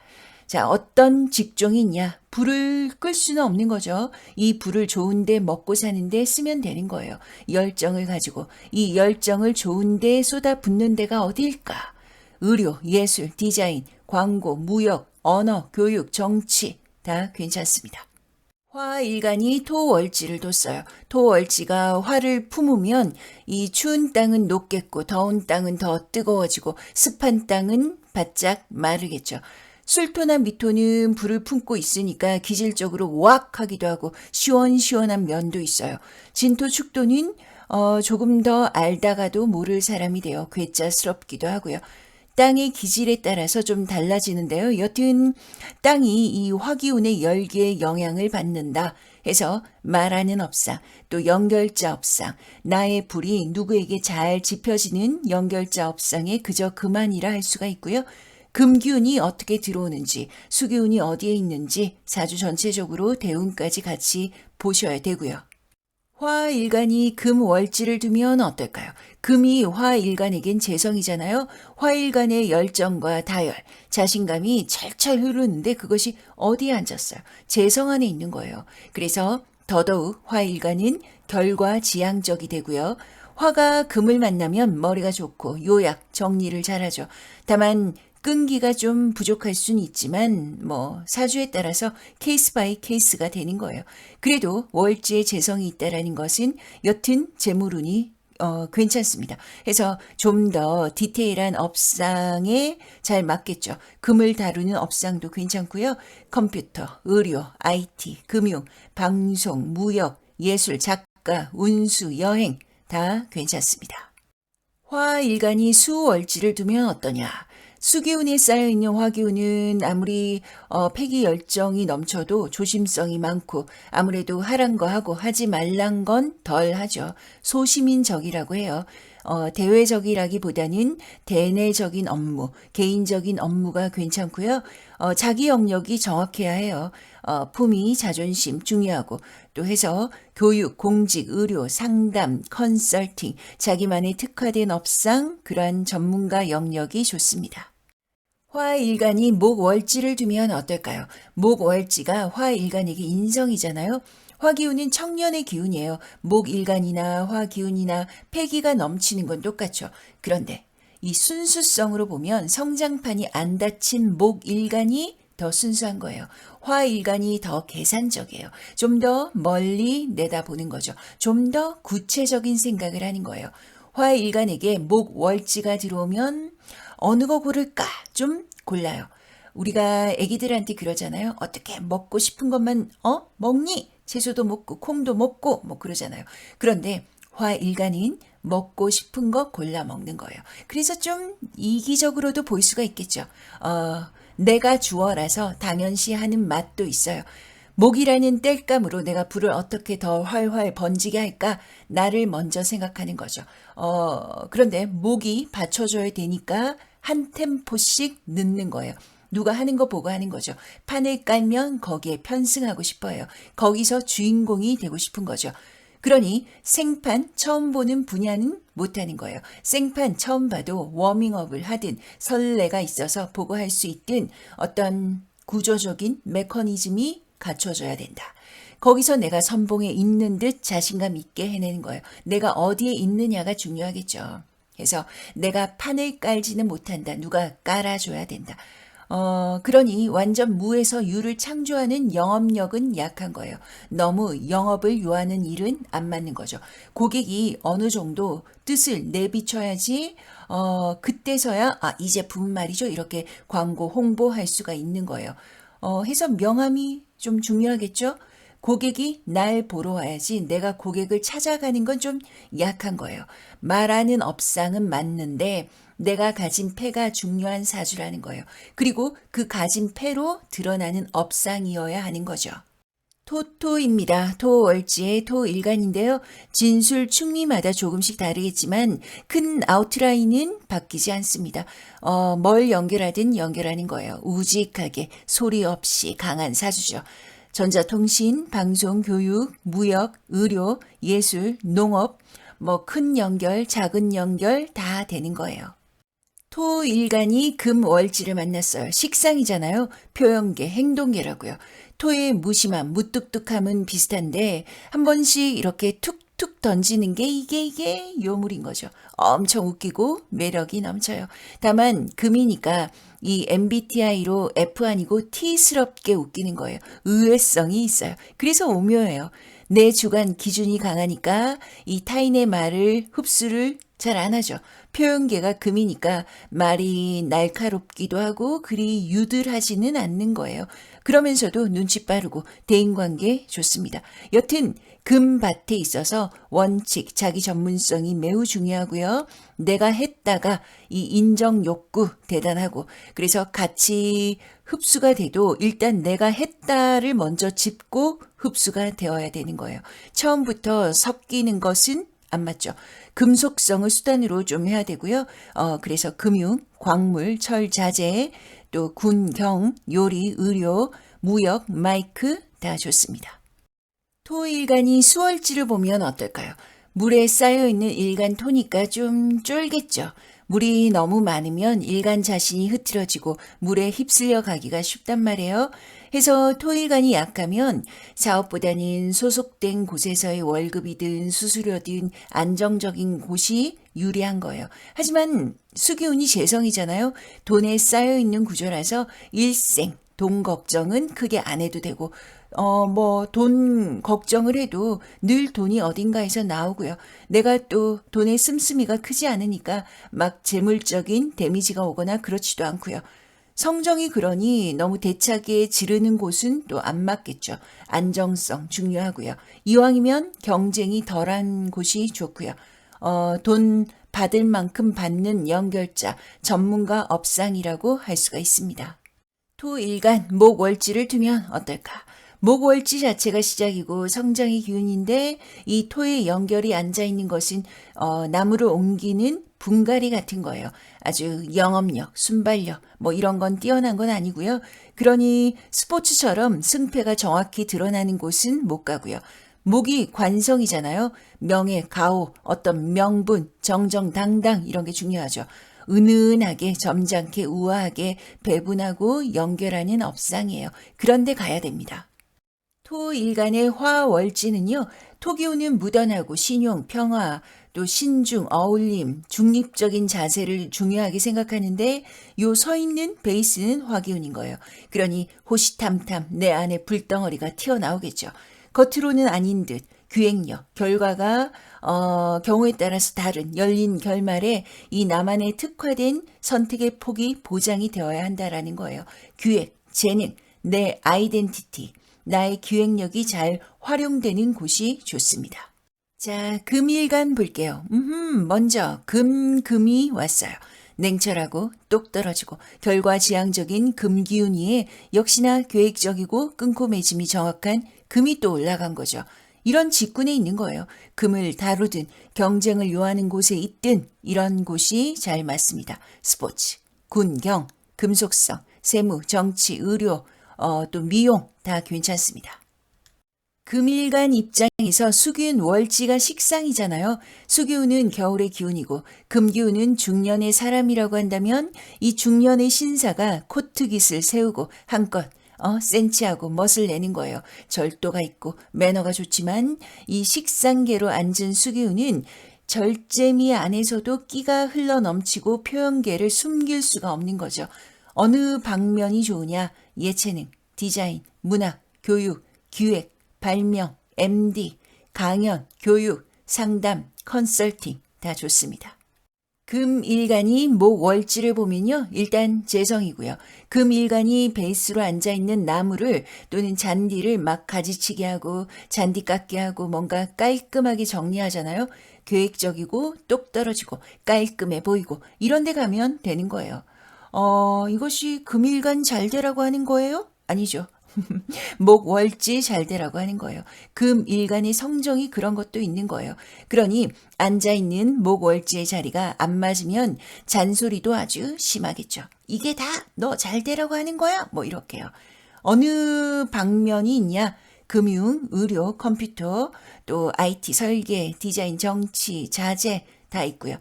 자, 어떤 직종이 있냐? 불을 끌 수는 없는 거죠. 이 불을 좋은데 먹고 사는데 쓰면 되는 거예요. 열정을 가지고 이 열정을 좋은데 쏟아붓는 데가 어디일까? 의료, 예술, 디자인, 광고, 무역, 언어, 교육, 정치 다 괜찮습니다. 화일간이 토월지를 뒀어요. 토월지가 화를 품으면 이 추운 땅은 녹겠고 더운 땅은 더 뜨거워지고 습한 땅은 바짝 마르겠죠. 술토나 미토는 불을 품고 있으니까 기질적으로 왁 하기도 하고 시원시원한 면도 있어요. 진토, 축토는 조금 더 알다가도 모를 사람이 되어 괴짜스럽기도 하고요. 땅의 기질에 따라서 좀 달라지는데요. 여튼 땅이 이 화기운의 열기에 영향을 받는다 해서 말하는 업상, 또 연결자 업상, 나의 불이 누구에게 잘 지펴지는 연결자 업상에 그저 그만이라 할 수가 있고요. 금기운이 어떻게 들어오는지, 수기운이 어디에 있는지 사주 전체적으로 대운까지 같이 보셔야 되고요. 화일간이 금월지를 두면 어떨까요? 금이 화일간에겐 재성이잖아요. 화일간의 열정과 다열, 자신감이 철철 흐르는데 그것이 어디에 앉았어요? 재성 안에 있는 거예요. 그래서 더더욱 화일간은 결과지향적이 되고요. 화가 금을 만나면 머리가 좋고 요약, 정리를 잘하죠. 다만 끈기가 좀 부족할 수는 있지만 사주에 따라서 케이스 바이 케이스가 되는 거예요. 그래도 월지에 재성이 있다라는 것은 여튼 재물운이 괜찮습니다. 해서 좀 더 디테일한 업상에 잘 맞겠죠. 금을 다루는 업상도 괜찮고요. 컴퓨터, 의료, IT, 금융, 방송, 무역, 예술, 작가, 운수, 여행 다 괜찮습니다. 화일간이 수월지를 두면 어떠냐? 수기운에 쌓여있는 화기운은 아무리 패기 열정이 넘쳐도 조심성이 많고 아무래도 하란 거 하고 하지 말란 건 덜 하죠. 소시민적이라고 해요. 대외적이라기보다는 대내적인 업무, 개인적인 업무가 괜찮고요. 자기 영역이 정확해야 해요. 품위, 자존심 중요하고 또 해서 교육, 공직, 의료, 상담, 컨설팅, 자기만의 특화된 업상, 그러한 전문가 영역이 좋습니다. 화일간이 목월지를 두면 어떨까요? 목월지가 화일간에게 인성이잖아요. 화기운은 청년의 기운이에요. 목일간이나 화기운이나 패기가 넘치는 건 똑같죠. 그런데 이 순수성으로 보면 성장판이 안 닫힌 목일간이 더 순수한 거예요. 화일간이 더 계산적이에요. 좀 더 멀리 내다보는 거죠. 좀 더 구체적인 생각을 하는 거예요. 화일간에게 목월지가 들어오면 어느 거 고를까? 좀 골라요. 우리가 애기들한테 그러잖아요. 어떻게 먹고 싶은 것만 먹니? 채소도 먹고 콩도 먹고 그러잖아요. 그런데 화일간은 먹고 싶은 거 골라 먹는 거예요. 그래서 좀 이기적으로도 볼 수가 있겠죠. 내가 주어라서 당연시 하는 맛도 있어요. 목이라는 땔감으로 내가 불을 어떻게 더 활활 번지게 할까? 나를 먼저 생각하는 거죠. 그런데 목이 받쳐줘야 되니까 한 템포씩 넣는 거예요. 누가 하는 거 보고 하는 거죠. 판을 깔면 거기에 편승하고 싶어요. 거기서 주인공이 되고 싶은 거죠. 그러니 생판 처음 보는 분야는 못하는 거예요. 생판 처음 봐도 워밍업을 하든 설레가 있어서 보고 할 수 있든 어떤 구조적인 메커니즘이 갖춰져야 된다. 거기서 내가 선봉에 있는 듯 자신감 있게 해내는 거예요. 내가 어디에 있느냐가 중요하겠죠. 그래서 내가 판을 깔지는 못한다. 누가 깔아줘야 된다. 그러니 완전 무에서 유를 창조하는 영업력은 약한 거예요. 너무 영업을 요하는 일은 안 맞는 거죠. 고객이 어느 정도 뜻을 내비쳐야지 그때서야 이 제품 말이죠. 이렇게 광고 홍보할 수가 있는 거예요. 해서 명함이 좀 중요하겠죠. 고객이 날 보러 와야지 내가 고객을 찾아가는 건 좀 약한 거예요. 말하는 업상은 맞는데 내가 가진 패가 중요한 사주라는 거예요. 그리고 그 가진 패로 드러나는 업상이어야 하는 거죠. 토토입니다. 토월지의 토일간인데요. 진술 충리마다 조금씩 다르겠지만 큰 아웃라인은 바뀌지 않습니다. 뭘 연결하든 연결하는 거예요. 우직하게 소리 없이 강한 사주죠. 전자통신, 방송, 교육, 무역, 의료, 예술, 농업, 뭐 큰 연결, 작은 연결 다 되는 거예요. 토일간이 금월지를 만났어요. 식상이잖아요. 표현계, 행동계라고요. 토의 무심함, 무뚝뚝함은 비슷한데 한 번씩 이렇게 툭툭 던지는 게 이게 요물인 거죠. 엄청 웃기고 매력이 넘쳐요. 다만 금이니까 이 MBTI로 F 아니고 T스럽게 웃기는 거예요. 의외성이 있어요. 그래서 오묘해요. 내 주관 기준이 강하니까 이 타인의 말을 흡수를 잘 안 하죠. 표현계가 금이니까 말이 날카롭기도 하고 그리 유들하지는 않는 거예요. 그러면서도 눈치 빠르고 대인관계 좋습니다. 여튼 금밭에 있어서 원칙, 자기 전문성이 매우 중요하고요. 내가 했다가 이 인정 욕구 대단하고 그래서 같이 흡수가 돼도 일단 내가 했다를 먼저 짚고 흡수가 되어야 되는 거예요. 처음부터 섞이는 것은 안 맞죠. 금속성을 수단으로 좀 해야 되고요. 그래서 금융, 광물, 철, 자재, 또 군, 경, 요리, 의료, 무역, 마이크 다 좋습니다. 토일간이 수월지를 보면 어떨까요? 물에 쌓여있는 일간 토니까 좀 쫄겠죠. 물이 너무 많으면 일간 자신이 흐트러지고 물에 휩쓸려 가기가 쉽단 말이에요. 해서 토일간이 약하면 사업보다는 소속된 곳에서의 월급이든 수수료든 안정적인 곳이 유리한 거예요. 하지만 수기운이 재성이잖아요. 돈에 쌓여있는 구조라서 일생 돈 걱정은 크게 안 해도 되고 돈 걱정을 해도 늘 돈이 어딘가에서 나오고요. 내가 또 돈의 씀씀이가 크지 않으니까 막 재물적인 데미지가 오거나 그렇지도 않고요. 성정이 그러니 너무 대차게 지르는 곳은 또 안 맞겠죠. 안정성 중요하고요. 이왕이면 경쟁이 덜한 곳이 좋고요. 돈 받을 만큼 받는 연결자, 전문가 업상이라고 할 수가 있습니다. 토일간 목월지를 두면 어떨까? 목월지 자체가 시작이고 성장의 기운인데 이 토의 연결이 앉아있는 것은 나무를 옮기는 분갈이 같은 거예요. 아주 영업력, 순발력 뭐 이런 건 뛰어난 건 아니고요. 그러니 스포츠처럼 승패가 정확히 드러나는 곳은 못 가고요. 목이 관성이잖아요. 명예, 가오, 어떤 명분, 정정당당 이런 게 중요하죠. 은은하게 점잖게 우아하게 배분하고 연결하는 업상이에요. 그런데 가야 됩니다. 토일간의 화월지는요. 토기운은 묻어나고 신용, 평화, 또 신중, 어울림, 중립적인 자세를 중요하게 생각하는데 요 서 있는 베이스는 화기운인 거예요. 그러니 호시탐탐 내 안에 불덩어리가 튀어나오겠죠. 겉으로는 아닌 듯 기획력, 결과가 경우에 따라서 다른 열린 결말에 이 나만의 특화된 선택의 폭이 보장이 되어야 한다라는 거예요. 기획, 재능, 내 아이덴티티, 나의 기획력이 잘 활용되는 곳이 좋습니다. 자, 금일간 볼게요. 먼저 금이 왔어요. 냉철하고 똑 떨어지고 결과지향적인 금기운이에 역시나 계획적이고 끊고 매짐이 정확한 금이 또 올라간 거죠. 이런 직군에 있는 거예요. 금을 다루든 경쟁을 요하는 곳에 있든 이런 곳이 잘 맞습니다. 스포츠, 군, 경, 금속성, 세무, 정치, 의료, 또 미용 다 괜찮습니다. 금일간 입장에서 수기운 월지가 식상이잖아요. 수기운은 겨울의 기운이고 금기운은 중년의 사람이라고 한다면 이 중년의 신사가 코트깃을 세우고 한껏 센치하고 멋을 내는 거예요. 절도가 있고 매너가 좋지만 이 식상계로 앉은 수기운은 절제미 안에서도 끼가 흘러 넘치고 표현계를 숨길 수가 없는 거죠. 어느 방면이 좋으냐? 예체능, 디자인, 문학, 교육, 기획, 발명, MD, 강연, 교육, 상담, 컨설팅 다 좋습니다. 금일간이 목월지를 보면요. 일단 재성이고요. 금일간이 베이스로 앉아있는 나무를 또는 잔디를 막 가지치게 하고 잔디 깎게 하고 뭔가 깔끔하게 정리하잖아요. 계획적이고 똑 떨어지고 깔끔해 보이고 이런 데 가면 되는 거예요. 이것이 금일간 잘 되라고 하는 거예요? 아니죠. 목월지 잘 되라고 하는 거예요. 금일간의 성정이 그런 것도 있는 거예요. 그러니 앉아있는 목월지의 자리가 안 맞으면 잔소리도 아주 심하겠죠. 이게 다 너 잘 되라고 하는 거야? 뭐 이렇게요. 어느 방면이 있냐? 금융, 의료, 컴퓨터, 또 IT, 설계, 디자인, 정치, 자재 다 있고요.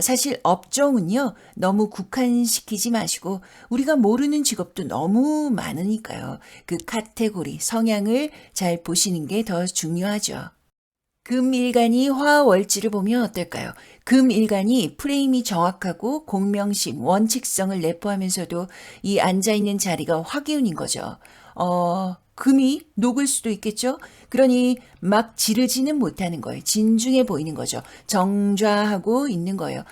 사실 업종은요, 너무 국한시키지 마시고, 우리가 모르는 직업도 너무 많으니까요. 그 카테고리, 성향을 잘 보시는 게 더 중요하죠. 금일간이 화월지를 보면 어떨까요? 금일간이 프레임이 정확하고 공명심, 원칙성을 내포하면서도 이 앉아있는 자리가 화기운인 거죠. 금이 녹을 수도 있겠죠? 그러니 막 지르지는 못하는 거예요. 진중해 보이는 거죠. 정좌하고 있는 거예요.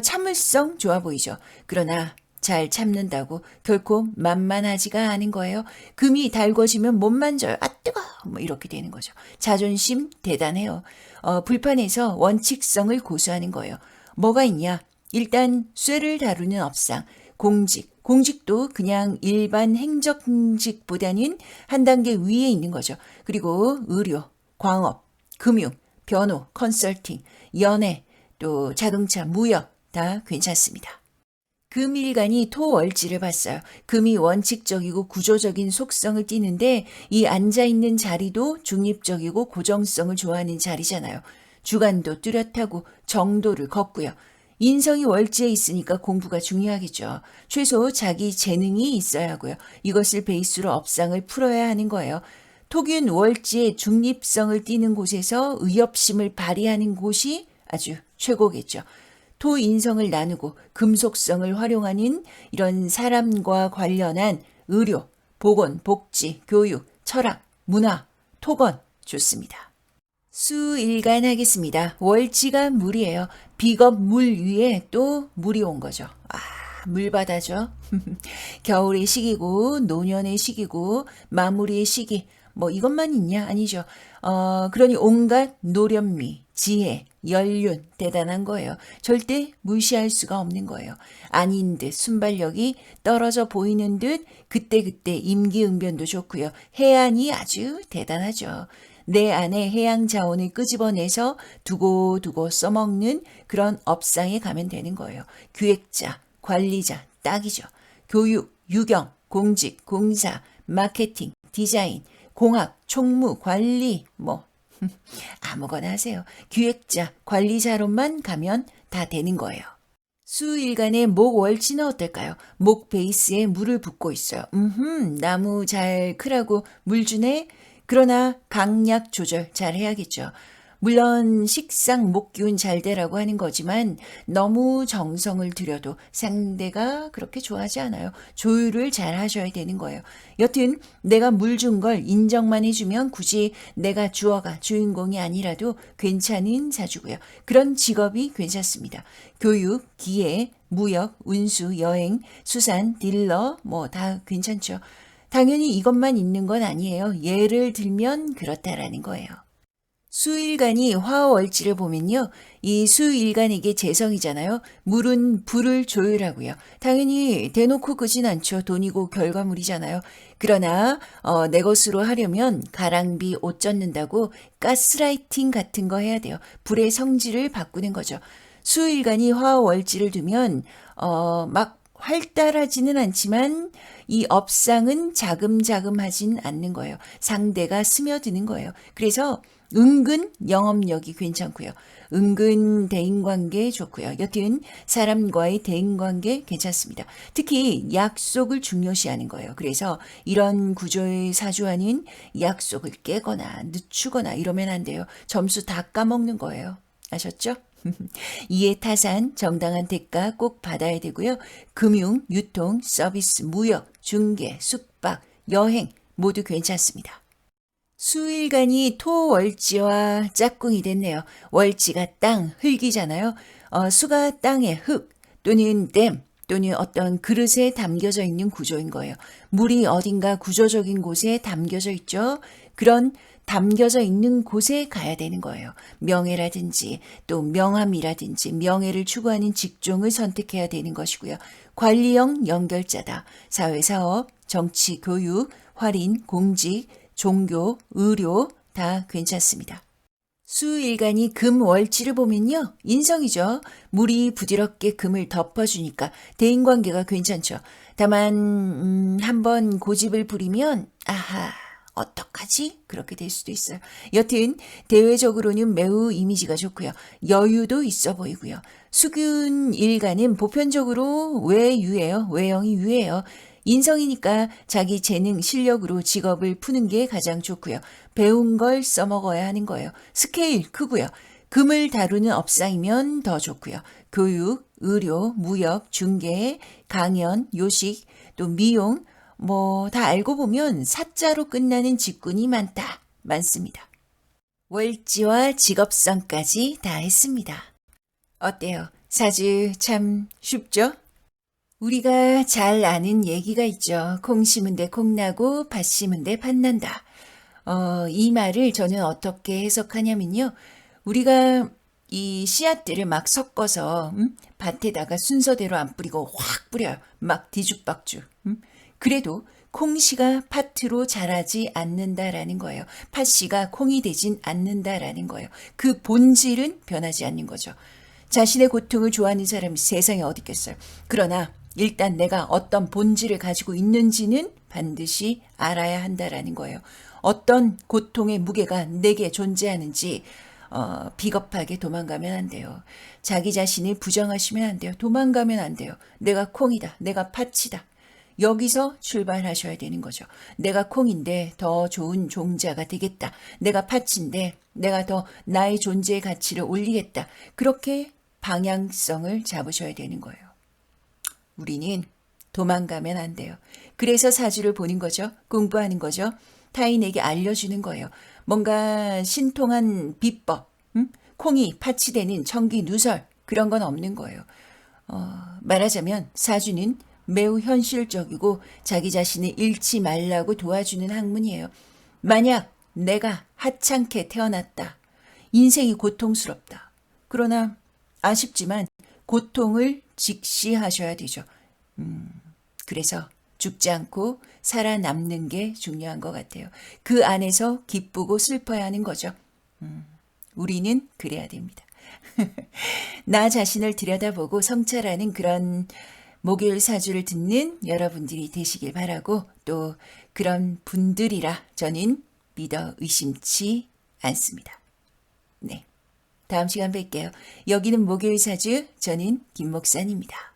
참을성 좋아 보이죠? 그러나 잘 참는다고 결코 만만하지가 않은 거예요. 금이 달궈지면 못 만져요. 아, 뜨거! 뭐 이렇게 되는 거죠. 자존심 대단해요. 불판에서 원칙성을 고수하는 거예요. 뭐가 있냐? 일단 쇠를 다루는 업상, 공직도 그냥 일반 행정직보다는 한 단계 위에 있는 거죠. 그리고 의료, 광업, 금융, 변호, 컨설팅, 연애, 또 자동차, 무역 다 괜찮습니다. 금일간이 토월지를 봤어요. 금이 원칙적이고 구조적인 속성을 띠는데 이 앉아있는 자리도 중립적이고 고정성을 좋아하는 자리잖아요. 주관도 뚜렷하고 정도를 걷고요. 인성이 월지에 있으니까 공부가 중요하겠죠. 최소 자기 재능이 있어야 하고요. 이것을 베이스로 업상을 풀어야 하는 거예요. 토균 월지의 중립성을 띠는 곳에서 의협심을 발휘하는 곳이 아주 최고겠죠. 토인성을 나누고 금속성을 활용하는 이런 사람과 관련한 의료, 보건, 복지, 교육, 철학, 문화, 토건 좋습니다. 수일간 하겠습니다. 월지가 물이에요. 비겁 물 위에 또 물이 온 거죠. 물바다죠. 겨울의 시기고 노년의 시기고 마무리의 시기 뭐 이것만 있냐? 아니죠. 그러니 온갖 노련미, 지혜, 연륜 대단한 거예요. 절대 무시할 수가 없는 거예요. 아닌 듯 순발력이 떨어져 보이는 듯 그때그때 임기응변도 좋고요. 해안이 아주 대단하죠. 내 안에 해양 자원을 끄집어내서 두고두고 써먹는 그런 업상에 가면 되는 거예요. 기획자, 관리자 딱이죠. 교육, 유경, 공직, 공사, 마케팅, 디자인, 공학, 총무, 관리 뭐 아무거나 하세요. 기획자, 관리자로만 가면 다 되는 거예요. 수일간의 목월지는 어떨까요? 목 베이스에 물을 붓고 있어요. 나무 잘 크라고 물 주네? 그러나 강약 조절 잘 해야겠죠. 물론 식상 목기운 잘 되라고 하는 거지만 너무 정성을 들여도 상대가 그렇게 좋아하지 않아요. 조율을 잘 하셔야 되는 거예요. 여튼 내가 물 준 걸 인정만 해주면 굳이 내가 주어가 주인공이 아니라도 괜찮은 사주고요. 그런 직업이 괜찮습니다. 교육, 기회, 무역, 운수, 여행, 수산, 딜러 뭐 다 괜찮죠. 당연히 이것만 있는 건 아니에요. 예를 들면 그렇다라는 거예요. 수일간이 화월지를 보면요. 이 수일간에게 재성이잖아요. 물은 불을 조율하고요. 당연히 대놓고 그진 않죠. 돈이고 결과물이잖아요. 그러나 내 것으로 하려면 가랑비 옷 젖는다고 가스라이팅 같은 거 해야 돼요. 불의 성질을 바꾸는 거죠. 수일간이 화월지를 두면 막 활달하지는 않지만 이 업상은 자금자금하진 않는 거예요. 상대가 스며드는 거예요. 그래서 은근 영업력이 괜찮고요. 은근 대인관계 좋고요. 여튼 사람과의 대인관계 괜찮습니다. 특히 약속을 중요시하는 거예요. 그래서 이런 구조의 사주와는 약속을 깨거나 늦추거나 이러면 안 돼요. 점수 다 까먹는 거예요. 아셨죠? 이해 타산, 정당한 대가 꼭 받아야 되고요. 금융, 유통, 서비스, 무역, 중개, 숙박, 여행 모두 괜찮습니다. 수일간이 토월지와 짝꿍이 됐네요. 월지가 땅, 흙이잖아요. 수가 땅의 흙 또는 댐 또는 어떤 그릇에 담겨져 있는 구조인 거예요. 물이 어딘가 구조적인 곳에 담겨져 있죠. 그런 담겨져 있는 곳에 가야 되는 거예요. 명예라든지 또 명함이라든지 명예를 추구하는 직종을 선택해야 되는 것이고요. 관리형 연결자다. 사회사업, 정치, 교육, 활인, 공직, 종교, 의료 다 괜찮습니다. 수일간이 금월치를 보면요. 인성이죠. 물이 부드럽게 금을 덮어주니까 대인관계가 괜찮죠. 다만 한번 고집을 부리면 아하 어떡하지? 그렇게 될 수도 있어요. 여튼 대외적으로는 매우 이미지가 좋고요. 여유도 있어 보이고요. 수균 일간은 보편적으로 외유예요. 외형이 유예요. 인성이니까 자기 재능, 실력으로 직업을 푸는 게 가장 좋고요. 배운 걸 써먹어야 하는 거예요. 스케일 크고요. 금을 다루는 업상이면 더 좋고요. 교육, 의료, 무역, 중개, 강연, 요식, 또 미용, 뭐 다 알고 보면 사자로 끝나는 직군이 많습니다. 월지와 직업성까지 다 했습니다. 어때요? 사주 참 쉽죠? 우리가 잘 아는 얘기가 있죠. 콩 심은 데 콩 나고 밭 심은 데 밭 난다. 이 말을 저는 어떻게 해석하냐면요. 우리가 이 씨앗들을 막 섞어서 밭에다가 순서대로 안 뿌리고 확 뿌려요. 막 뒤죽박죽. 그래도 콩씨가 팥으로 자라지 않는다라는 거예요. 팥씨가 콩이 되진 않는다라는 거예요. 그 본질은 변하지 않는 거죠. 자신의 고통을 좋아하는 사람이 세상에 어디 있겠어요. 그러나 일단 내가 어떤 본질을 가지고 있는지는 반드시 알아야 한다라는 거예요. 어떤 고통의 무게가 내게 존재하는지 비겁하게 도망가면 안 돼요. 자기 자신을 부정하시면 안 돼요. 도망가면 안 돼요. 내가 콩이다. 내가 팥이다. 여기서 출발하셔야 되는 거죠. 내가 콩인데 더 좋은 종자가 되겠다. 내가 팥인데 내가 더 나의 존재의 가치를 올리겠다. 그렇게 방향성을 잡으셔야 되는 거예요. 우리는 도망가면 안 돼요. 그래서 사주를 보는 거죠. 공부하는 거죠. 타인에게 알려주는 거예요. 뭔가 신통한 비법, 콩이 팥이 되는 청기 누설 그런 건 없는 거예요. 말하자면 사주는 매우 현실적이고 자기 자신을 잃지 말라고 도와주는 학문이에요. 만약 내가 하찮게 태어났다. 인생이 고통스럽다. 그러나 아쉽지만 고통을 직시하셔야 되죠. 그래서 죽지 않고 살아남는 게 중요한 것 같아요. 그 안에서 기쁘고 슬퍼야 하는 거죠. 우리는 그래야 됩니다. 나 자신을 들여다보고 성찰하는 그런 목요일 사주를 듣는 여러분들이 되시길 바라고 또 그런 분들이라 저는 믿어 의심치 않습니다. 네. 다음 시간 뵐게요. 여기는 목요일 사주, 저는 김 목사입니다.